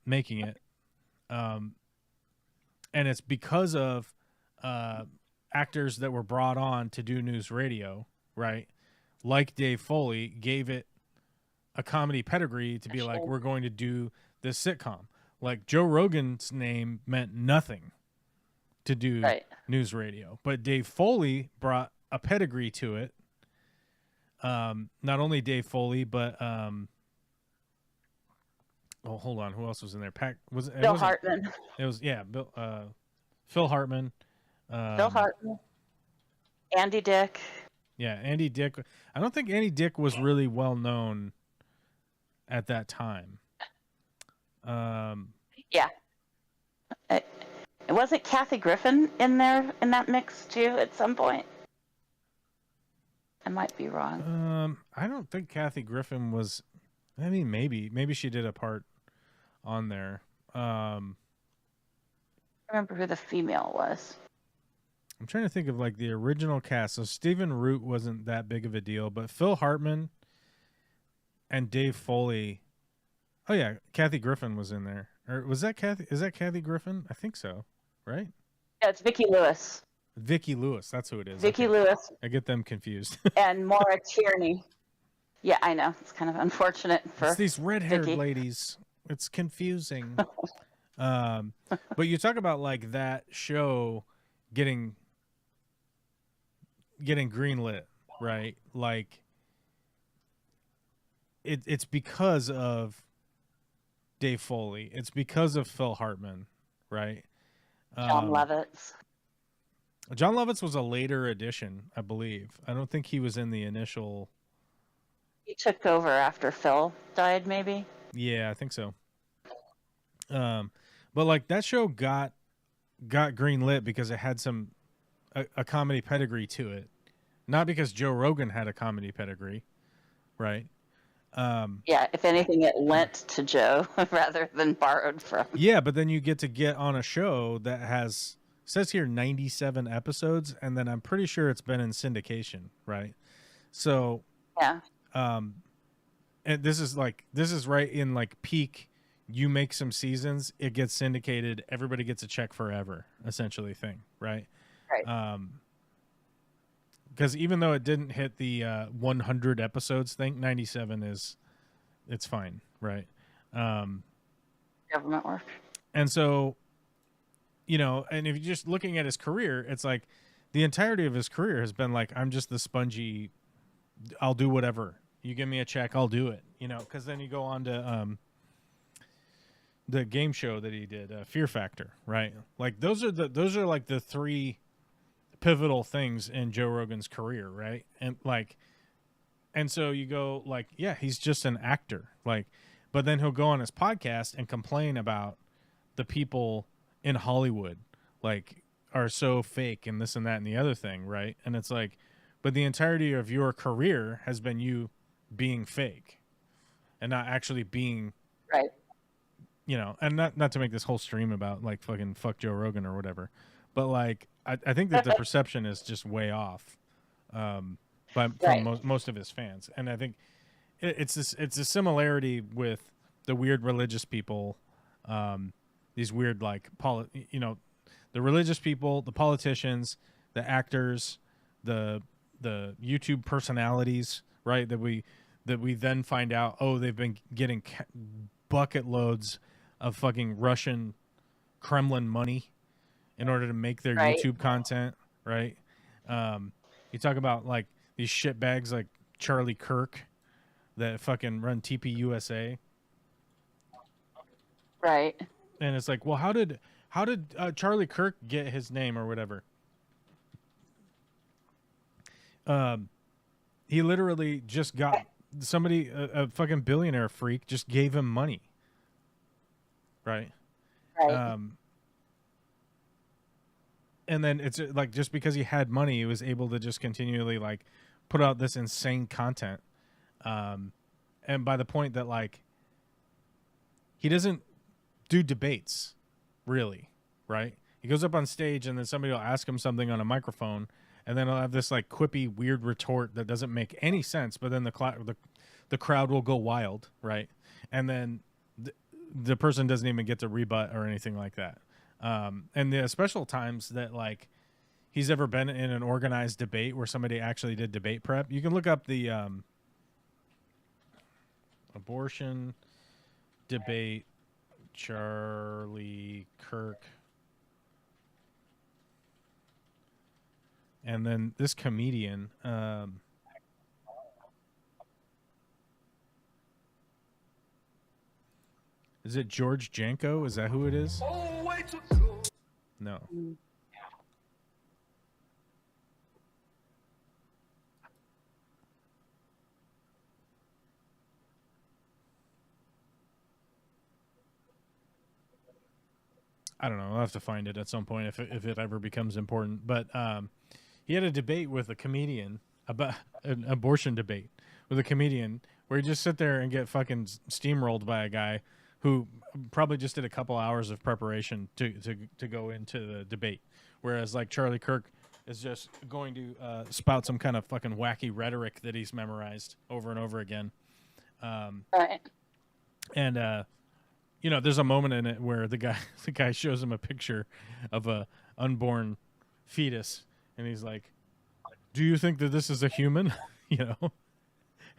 Speaker 1: making it, and it's because of actors that were brought on to do News Radio, right? Like Dave Foley gave it a comedy pedigree to be like, we're going to do this sitcom. Like Joe Rogan's name meant nothing to do News Radio, but Dave Foley brought a pedigree to it. Not only Dave Foley, but hold on, who else was in there?
Speaker 3: Bill Hartman.
Speaker 1: It was Phil Hartman.
Speaker 3: Bill Hartman. Andy Dick.
Speaker 1: Yeah, Andy Dick. I don't think Andy Dick was really well known at that time.
Speaker 3: Yeah. It wasn't Kathy Griffin in there in that mix too at some point. I might be wrong.
Speaker 1: I don't think Kathy Griffin was. I mean, maybe she did a part on there.
Speaker 3: I remember who the female was.
Speaker 1: I'm trying to think of like the original cast. So Stephen Root wasn't that big of a deal, but Phil Hartman and Dave Foley. Oh yeah, Kathy Griffin was in there. Or was that Kathy? Is that Kathy Griffin? I think so. Right?
Speaker 3: Yeah, it's Vicki Lewis.
Speaker 1: Vicki Lewis. That's who it is.
Speaker 3: Vicki
Speaker 1: Okay.
Speaker 3: Lewis
Speaker 1: I get them confused.
Speaker 3: and Maura Tierney. Yeah, I know. It's kind of unfortunate for
Speaker 1: It's these red-haired
Speaker 3: Vicki.
Speaker 1: ladies. It's confusing. But you talk about like that show getting greenlit, right? Like it's because of Dave Foley. It's because of Phil Hartman, right?
Speaker 3: John Lovitz.
Speaker 1: John Lovitz was a later addition, I believe. I don't think he was in the initial.
Speaker 3: He took over after Phil died, maybe.
Speaker 1: Yeah, I think so. But like that show got greenlit because it had a comedy pedigree to it, not because Joe Rogan had a comedy pedigree, right?
Speaker 3: Yeah, if anything, it lent to Joe rather than borrowed from.
Speaker 1: Yeah, but then you get on a show that says here 97 episodes, and then I'm pretty sure it's been in syndication, right? So
Speaker 3: Yeah.
Speaker 1: and this is right in like peak. You make some seasons, it gets syndicated, everybody gets a check forever, essentially thing, right?
Speaker 3: Right.
Speaker 1: Because even though it didn't hit the 100 episodes thing, 97 it's fine, right?
Speaker 3: Government work.
Speaker 1: And so, and if you're just looking at his career, it's like the entirety of his career has been like, I'm just the spongy, I'll do whatever. You give me a check, I'll do it, because then you go on to, the game show that he did, Fear Factor, right? Like those are like the three pivotal things in Joe Rogan's career, right? And so you go like, yeah, he's just an actor, like, but then he'll go on his podcast and complain about the people in Hollywood, like, are so fake and this and that and the other thing, right? And it's like, but the entirety of your career has been you being fake and not actually being
Speaker 3: Right.
Speaker 1: you know, and not to make this whole stream about like fucking fuck Joe Rogan or whatever, but like I think that the perception is just way off, from most of his fans, and I think it's a similarity with the weird religious people, these weird like the religious people, the politicians, the actors, the YouTube personalities, right? That we then find out, oh, they've been getting bucket loads of fucking Russian Kremlin money in order to make their YouTube content, right? You talk about like these shitbags like Charlie Kirk that fucking run TP USA,
Speaker 3: Right.
Speaker 1: and it's like, well, how did Charlie Kirk get his name or whatever? He literally just got somebody, a fucking billionaire freak, just gave him money. Right.
Speaker 3: Right.
Speaker 1: And then it's like, just because he had money, he was able to just continually like put out this insane content. And by the point that like, he doesn't do debates really. Right. He goes up on stage and then somebody will ask him something on a microphone, and then he'll have this like quippy, weird retort that doesn't make any sense. But then the crowd will go wild. Right. And then the person doesn't even get to rebut or anything like that. And the special times that like he's ever been in an organized debate where somebody actually did debate prep, you can look up the abortion debate Charlie Kirk, and then this comedian, is it George Janko? Is that who it is? No. I don't know. I'll have to find it at some point if it ever becomes important. But he had a debate with a comedian about an abortion debate with a comedian where he just sit there and get fucking steamrolled by a guy who probably just did a couple hours of preparation to go into the debate. Whereas like Charlie Kirk is just going to spout some kind of fucking wacky rhetoric that he's memorized over and over again.
Speaker 3: Right.
Speaker 1: And you know, there's a moment in it where the guy shows him a picture of a unborn fetus, and he's like, "Do you think that this is a human?" You know,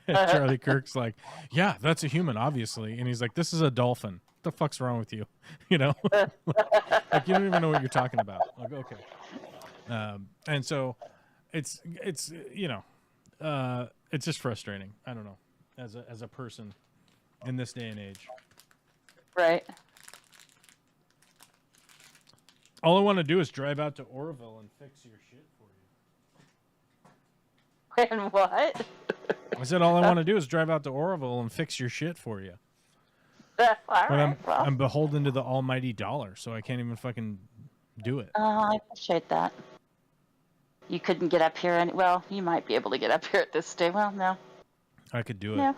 Speaker 1: and Charlie Kirk's like, "Yeah, that's a human, obviously," and he's like, "This is a dolphin. What the fuck's wrong with you?" You know, like you don't even know what you're talking about. Like, okay, and so it's you know, it's just frustrating. I don't know, as a person in this day and age.
Speaker 3: Right.
Speaker 1: All I want to do is drive out to Oroville and fix your shit for you.
Speaker 3: And what?
Speaker 1: I said all I want to do is drive out to Oroville and fix your shit for you.
Speaker 3: All
Speaker 1: But
Speaker 3: right.
Speaker 1: I'm beholden to the almighty dollar, so I can't even fucking do it.
Speaker 3: I appreciate that. You couldn't get up here, well, you might be able to get up here at this day. Well, no.
Speaker 1: I could do it.
Speaker 3: Yeah.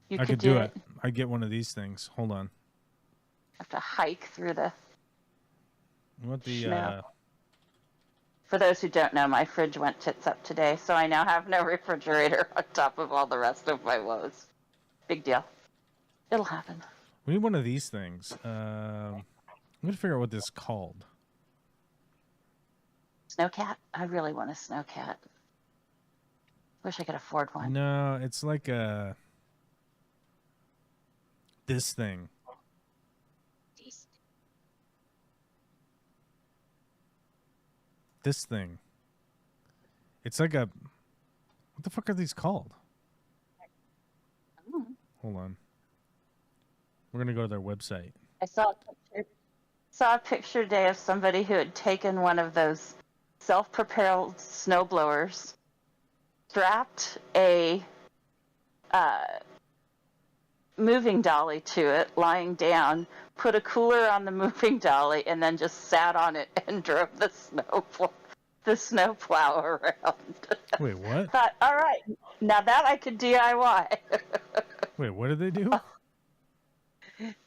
Speaker 3: You
Speaker 1: I
Speaker 3: could
Speaker 1: could do it. I'd get one of these things. Hold on.
Speaker 3: Have to hike through the
Speaker 1: What the
Speaker 3: snow. For those who don't know, my fridge went tits up today, so I now have no refrigerator on top of all the rest of my woes. Big deal. It'll happen.
Speaker 1: we need one of these things. I'm gonna figure out what this is called.
Speaker 3: Snowcat? I really want a snowcat. Wish I could afford one.
Speaker 1: No, it's like this thing. This thing. It's like a. What the fuck are these called? Hold on. We're gonna go to their website.
Speaker 3: I saw a picture today of somebody who had taken one of those self-propelled snowblowers, strapped a moving dolly to it, lying down, put a cooler on the moving dolly, and then just sat on it and drove the snowplow around.
Speaker 1: Wait, what?
Speaker 3: Thought, all right, now that I could DIY.
Speaker 1: Wait, what did they do?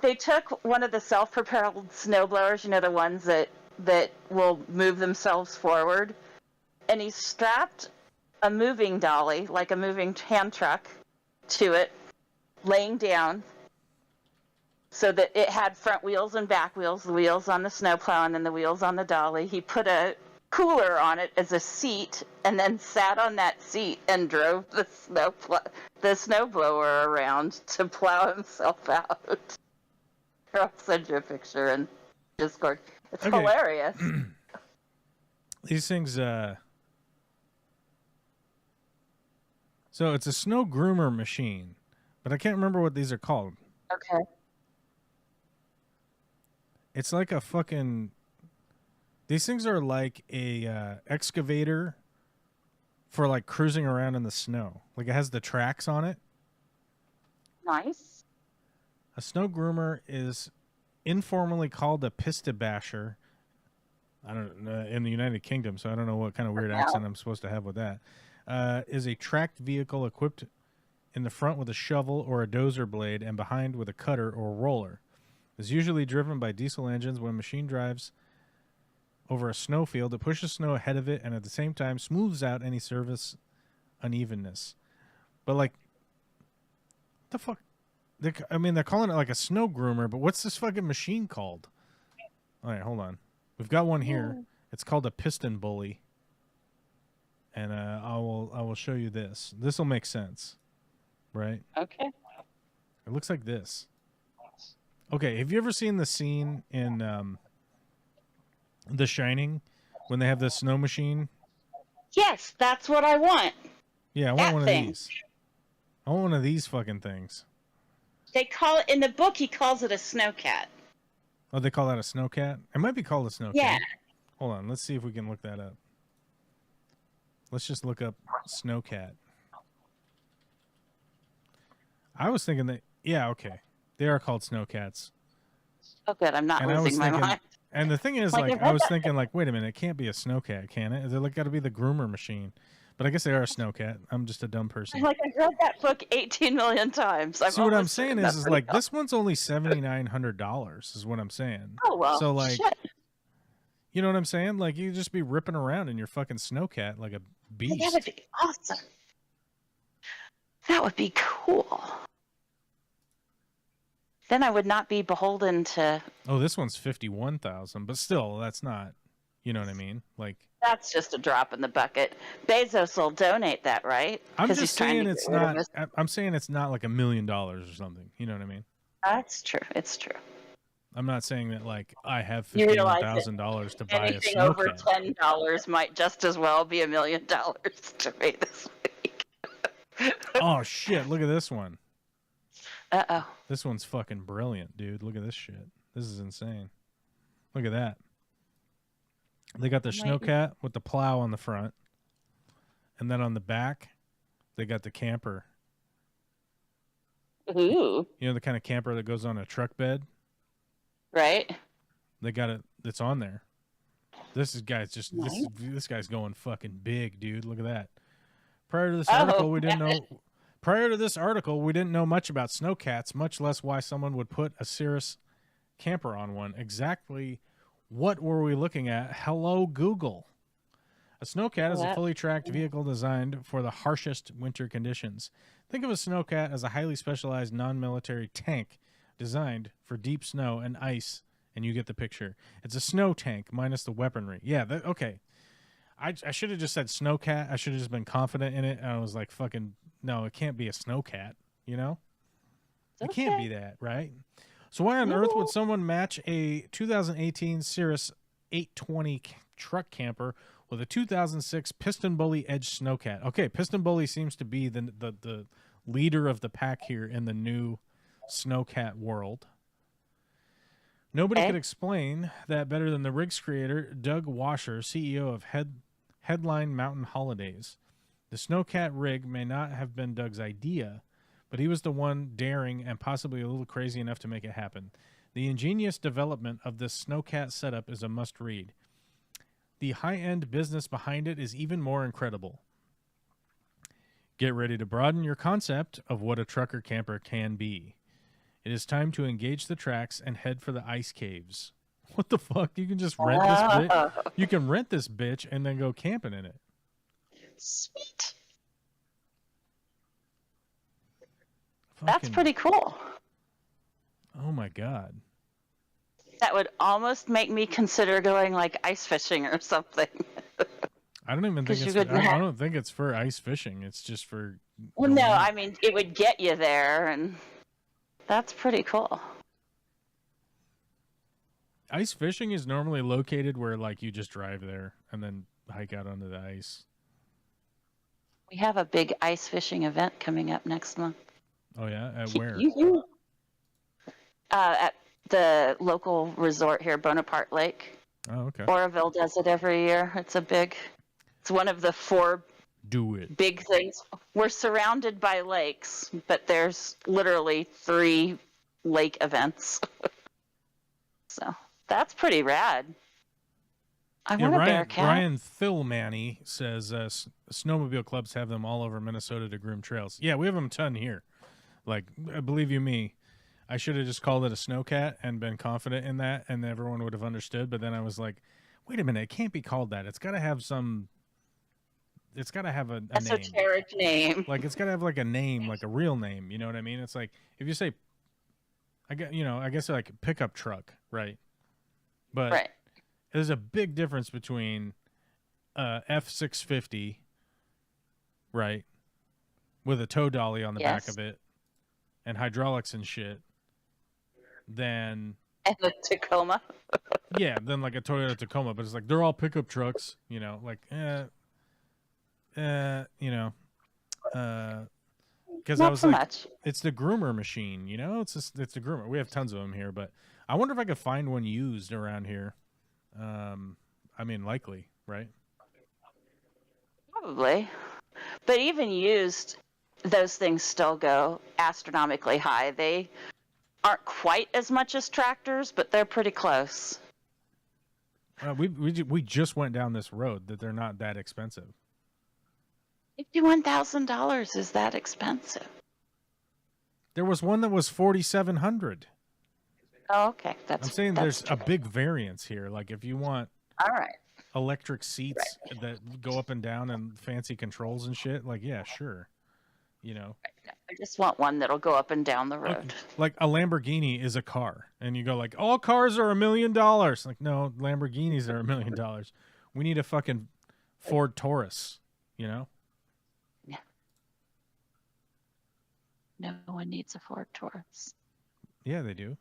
Speaker 3: They took one of the self-propelled snowblowers, you know, the ones that will move themselves forward, and he strapped a moving dolly, like a moving hand truck, to it, laying down, so that it had front wheels and back wheels, the wheels on the snowplow and then the wheels on the dolly. He put a cooler on it as a seat and then sat on that seat and drove the snowblower around to plow himself out. I'll send you a picture in Discord. It's
Speaker 1: Okay.
Speaker 3: hilarious.
Speaker 1: These things, so it's a snow groomer machine, but I can't remember what these are called.
Speaker 3: Okay.
Speaker 1: It's like a fucking, these things are like a excavator for like cruising around in the snow. Like it has the tracks on it.
Speaker 3: Nice.
Speaker 1: A snow groomer is informally called a pista basher. I don't know, in the United Kingdom, so I don't know what kind of weird accent I'm supposed to have with that. Is a tracked vehicle equipped in the front with a shovel or a dozer blade and behind with a cutter or roller. Is usually driven by diesel engines. When a machine drives over a snowfield, it pushes snow ahead of it and at the same time smooths out any surface unevenness. But like, what the fuck? I mean, they're calling it like a snow groomer, but what's this fucking machine called? All right, hold on. We've got one here. It's called a piston bully. And I will show you this. This will make sense, right?
Speaker 3: Okay.
Speaker 1: It looks like this. Okay, have you ever seen the scene in The Shining when they have the snow machine?
Speaker 3: Yes, that's what I want.
Speaker 1: Yeah, I want
Speaker 3: That
Speaker 1: one
Speaker 3: thing.
Speaker 1: of these. I want one of these fucking things.
Speaker 3: They call it, in the book, he calls it a snowcat.
Speaker 1: Oh, they call that a snowcat? It might be called a snowcat.
Speaker 3: Yeah.
Speaker 1: Hold on, let's see if we can look that up. Let's just look up snowcat. I was thinking that, yeah, okay. They are called snowcats.
Speaker 3: Oh, good. I'm not
Speaker 1: And I was
Speaker 3: losing my
Speaker 1: thinking,
Speaker 3: mind.
Speaker 1: and the thing is,
Speaker 3: Like,
Speaker 1: like,
Speaker 3: I've
Speaker 1: I
Speaker 3: read
Speaker 1: was
Speaker 3: that-
Speaker 1: thinking, like, wait a minute, it can't be a snowcat, can it? They're like got to be the groomer machine. But I guess they are a snowcat. I'm just a dumb person.
Speaker 3: Like, I've read that book 18 million times.
Speaker 1: See, what I'm
Speaker 3: almost
Speaker 1: saying
Speaker 3: certain
Speaker 1: is
Speaker 3: that's what
Speaker 1: like,
Speaker 3: he calls
Speaker 1: this one's only $7,900 is what I'm saying.
Speaker 3: it. Oh, well,
Speaker 1: So, like,
Speaker 3: shit.
Speaker 1: you know what I'm saying? Like, you just be ripping around in your fucking snowcat like a beast.
Speaker 3: That would be awesome. That would be cool. Then I would not be beholden to.
Speaker 1: Oh, this one's 51,000, but still, that's not. You know what I mean? Like,
Speaker 3: That's just a drop in the bucket. Bezos will donate that, right?
Speaker 1: I'm
Speaker 3: 'Cause
Speaker 1: just
Speaker 3: he's trying
Speaker 1: saying
Speaker 3: to
Speaker 1: it's
Speaker 3: get rid of
Speaker 1: not.
Speaker 3: his-
Speaker 1: I'm saying it's not like $1 million or something. You know what I mean?
Speaker 3: That's true. It's true.
Speaker 1: I'm not saying that like I have
Speaker 3: You realize that
Speaker 1: $51,000 to buy a
Speaker 3: Anything over
Speaker 1: snowcat.
Speaker 3: $10 might just as well be $1 million to me this week.
Speaker 1: Oh shit! Look at this one.
Speaker 3: Uh-oh.
Speaker 1: This one's fucking brilliant, dude. Look at this shit. This is insane. Look at that. They got the
Speaker 3: Might-
Speaker 1: snowcat with the plow on the front, and then on the back, they got the camper.
Speaker 3: Ooh.
Speaker 1: You know the kind of camper that goes on a truck bed.
Speaker 3: Right?
Speaker 1: They got it. It's on there. This is guy's just
Speaker 3: Nice.
Speaker 1: this guy's going fucking big, dude. Look at that. Prior to this
Speaker 3: Oh,
Speaker 1: article, we didn't
Speaker 3: yeah.
Speaker 1: know. Prior to this article, we didn't know much about snowcats, much less why someone would put a Cirrus camper on one. Exactly what were we looking at? Hello, Google. A snowcat is a
Speaker 3: That-
Speaker 1: fully tracked vehicle designed for the harshest winter conditions. Think of a snowcat as a highly specialized non-military tank designed for deep snow and ice, and you get the picture. It's a snow tank minus the weaponry. Yeah, okay. I should have just said snowcat. I should have just been confident in it. And I was like, fucking, no, it can't be a snowcat, you know? It can't be that, right? So why on earth would someone match a 2018 Cirrus 820 truck camper with a 2006 Piston Bully Edge Snowcat? Okay, Piston Bully seems to be the leader of the pack here in the new snowcat world. Nobody
Speaker 3: Okay.
Speaker 1: could explain that better than the rig's creator, Doug Washer, CEO of Headline Mountain Holidays. The snowcat rig may not have been Doug's idea, but he was the one daring and possibly a little crazy enough to make it happen. The ingenious development of this snowcat setup is a must-read. The high-end business behind it is even more incredible. Get ready to broaden your concept of what a trucker camper can be. It is time to engage the tracks and head for the ice caves. What the fuck? You can just rent this bitch. You can rent this bitch and then go camping in it.
Speaker 3: Sweet. That's
Speaker 1: Fucking-
Speaker 3: pretty cool.
Speaker 1: Oh my god.
Speaker 3: That would almost make me consider going like ice fishing or something.
Speaker 1: I don't even think
Speaker 3: 'Cause you
Speaker 1: it's.
Speaker 3: could
Speaker 1: I
Speaker 3: have-
Speaker 1: don't think it's for ice fishing. It's just for.
Speaker 3: Well,
Speaker 1: going
Speaker 3: no,
Speaker 1: out.
Speaker 3: I mean it would get you there, and that's pretty cool.
Speaker 1: Ice fishing is normally located where like you just drive there and then hike out onto the ice.
Speaker 3: We have a big ice fishing event coming up next month.
Speaker 1: Oh yeah, at where?
Speaker 3: At the local resort here, Bonaparte Lake.
Speaker 1: Oh okay.
Speaker 3: Oroville does it every year. It's one of the 4
Speaker 1: Do it.
Speaker 3: big things. We're surrounded by lakes, but there's literally 3 lake events. So that's pretty rad. I
Speaker 1: Yeah,
Speaker 3: want a bear cat.
Speaker 1: Ryan Thilmany says snowmobile clubs have them all over Minnesota to groom trails. Yeah, we have them a ton here. Like, believe you me, I should have just called it a snowcat and been confident in that, and everyone would have understood. But then I was like, wait a minute, it can't be called that. It's got to have some. It's got to have a name.
Speaker 3: Esoteric name.
Speaker 1: Like it's got to have like a name, like a real name. You know what I mean? It's like if you say, I guess like pickup truck, right? But
Speaker 3: Right.
Speaker 1: there's a big difference between F650, right, with a tow dolly on the back
Speaker 3: Yes.
Speaker 1: of it, and hydraulics and shit, than
Speaker 3: And the Tacoma.
Speaker 1: than like a Toyota Tacoma. But it's like they're all pickup trucks, like because I
Speaker 3: Not
Speaker 1: was
Speaker 3: so
Speaker 1: like,
Speaker 3: much.
Speaker 1: it's the groomer machine, it's the groomer. We have tons of them here, but I wonder if I could find one used around here. I mean, likely, right?
Speaker 3: Probably. But even used, those things still go astronomically high. They aren't quite as much as tractors, but they're pretty close.
Speaker 1: We just went down this road that they're not that expensive.
Speaker 3: $51,000 is that expensive.
Speaker 1: There was one that was 4,700.
Speaker 3: Oh, okay.
Speaker 1: I'm saying there's a big variance here. Like if you want
Speaker 3: All right.
Speaker 1: electric seats that go up and down and fancy controls and shit, like yeah, sure.
Speaker 3: I just want one that'll go up and down the road.
Speaker 1: Like a Lamborghini is a car, and you go like, all cars are $1 million. Like no, Lamborghinis are $1 million. We need a fucking Ford Taurus,
Speaker 3: No one needs a Ford Taurus.
Speaker 1: Yeah, they do.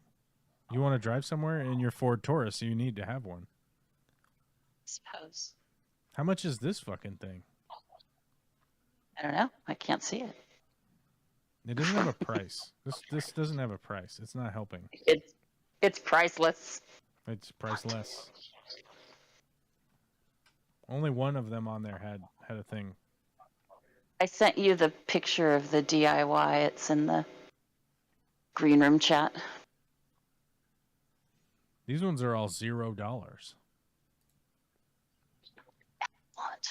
Speaker 1: You want to drive somewhere in your Ford Taurus, you need to have one.
Speaker 3: I suppose.
Speaker 1: How much is this fucking thing?
Speaker 3: I don't know. I can't see it.
Speaker 1: It doesn't have a price. This doesn't have a price. It's not helping.
Speaker 3: It's priceless.
Speaker 1: It's priceless. Only one of them on there had a thing.
Speaker 3: I sent you the picture of the DIY. It's in the green room chat.
Speaker 1: These ones are all $0.
Speaker 3: What?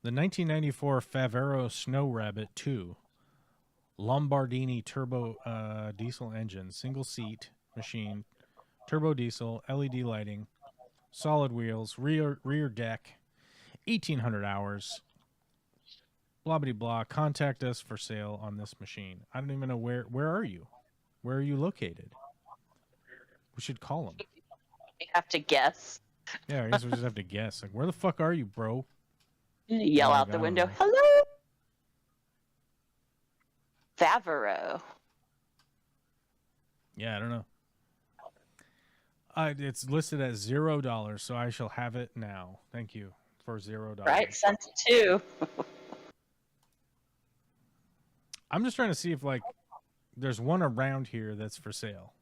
Speaker 1: The 1994 Favero Snow Rabbit 2 Lombardini turbo diesel engine, single seat machine, turbo diesel, LED lighting, solid wheels, rear deck, 1,800 hours. Blah blah blah. Contact us for sale on this machine. I don't even know where are you? Where are you located? We should call them.
Speaker 3: You have to guess.
Speaker 1: Yeah, I guess we just have to guess. Like, where the fuck are you, bro?
Speaker 3: Yell
Speaker 1: Oh,
Speaker 3: out the
Speaker 1: God.
Speaker 3: window. Hello. Favreau.
Speaker 1: Yeah, I don't know. It's listed at $0, so I shall have it now. Thank you for $0.
Speaker 3: Right, sent it too.
Speaker 1: I'm just trying to see if like there's one around here that's for sale.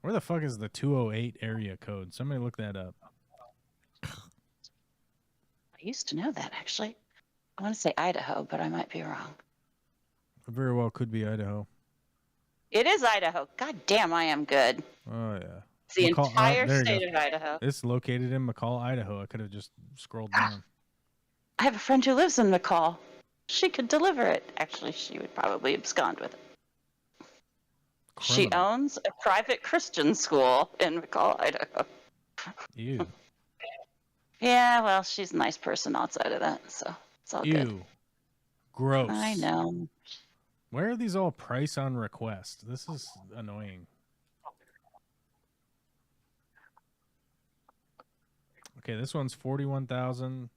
Speaker 1: Where the fuck is the 208 area code? Somebody look that up.
Speaker 3: I used to know that, actually. I want to say Idaho, but I might be wrong.
Speaker 1: It very well could be Idaho.
Speaker 3: It is Idaho. God damn, I am good.
Speaker 1: Oh, yeah.
Speaker 3: It's the
Speaker 1: McCall-
Speaker 3: entire
Speaker 1: there you
Speaker 3: state
Speaker 1: go.
Speaker 3: of Idaho.
Speaker 1: It's located in McCall, Idaho. I could have just scrolled down.
Speaker 3: I have a friend who lives in McCall. She could deliver it. Actually, she would probably abscond with it. She
Speaker 1: Criminal.
Speaker 3: owns a private Christian school in McCall, Idaho.
Speaker 1: Ew.
Speaker 3: Yeah, well, she's a nice person outside of that, so it's all good.
Speaker 1: Ew. Gross.
Speaker 3: I know.
Speaker 1: Where are these all price on request? This is annoying. Okay, this one's 41,000.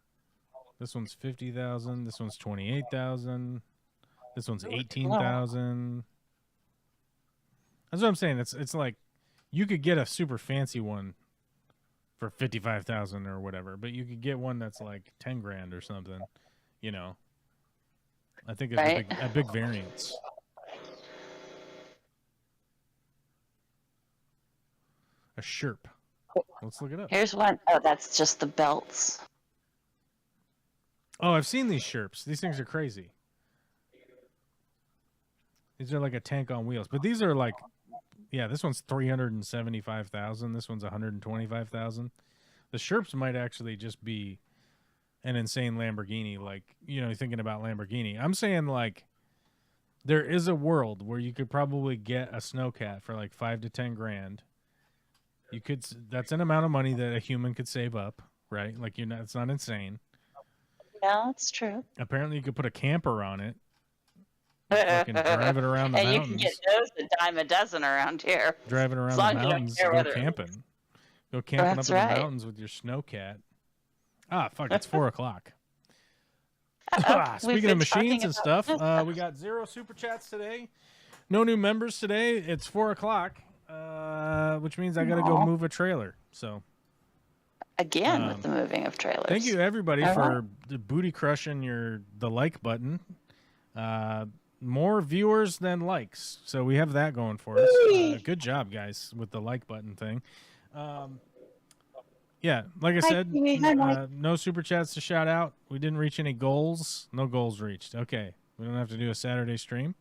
Speaker 1: This one's 50,000. This one's 28,000. This one's 18,000. That's what I'm saying. It's like you could get a super fancy one for 55,000 or whatever, but you could get one that's like 10 grand or something. You know, I think it's
Speaker 3: Right.
Speaker 1: a big variance. A Sherp. Let's look it up.
Speaker 3: Here's one. Oh, that's just the belts.
Speaker 1: Oh, I've seen these Sherps. These things are crazy. These are like a tank on wheels, but these are like, yeah, this one's 375,000. This one's 125,000. The Sherps might actually just be an insane Lamborghini. Like, you know, thinking about Lamborghini. I'm saying like, there is a world where you could probably get a snowcat for like 5 to 10 grand. You could. That's an amount of money that a human could save up, right? Like you're not. It's not insane.
Speaker 3: No, it's true.
Speaker 1: Apparently, you could put a camper on it. Fucking drive it around the
Speaker 3: and
Speaker 1: mountains.
Speaker 3: you can get those a dime a dozen around here.
Speaker 1: Driving around
Speaker 3: As
Speaker 1: the
Speaker 3: long as you don't
Speaker 1: mountains,
Speaker 3: care
Speaker 1: go
Speaker 3: whether-
Speaker 1: camping. Go camping
Speaker 3: That's
Speaker 1: up in
Speaker 3: right.
Speaker 1: the mountains with your snowcat. Ah, fuck, it's 4 o'clock.
Speaker 3: We've
Speaker 1: Speaking
Speaker 3: been
Speaker 1: of machines
Speaker 3: talking
Speaker 1: and stuff, we got 0 super chats today. No new members today. It's 4 o'clock, which means I got to go
Speaker 3: Aw.
Speaker 1: move a trailer. So
Speaker 3: Again, with the moving of trailers.
Speaker 1: thank you everybody
Speaker 3: All
Speaker 1: for the booty crushing the like button. More viewers than likes, so we have that going for us. Good job, guys, with the like button thing. Yeah, like I said,
Speaker 3: Kiwi. Hi, Mike.
Speaker 1: no super chats to shout out. We didn't reach any goals. No goals reached. Okay, we don't have to do a Saturday stream.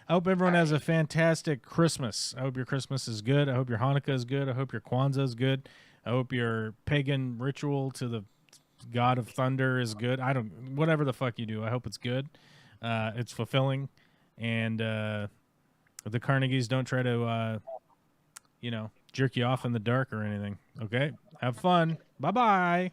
Speaker 1: I hope everyone has a fantastic Christmas. I hope your Christmas is good. I hope your Hanukkah is good. I hope your Kwanzaa is good. I hope your pagan ritual to the god of thunder is good. Whatever the fuck you do, I hope it's good. It's fulfilling, and the Carnegies don't try to, jerk you off in the dark or anything. Okay, have fun. Bye bye.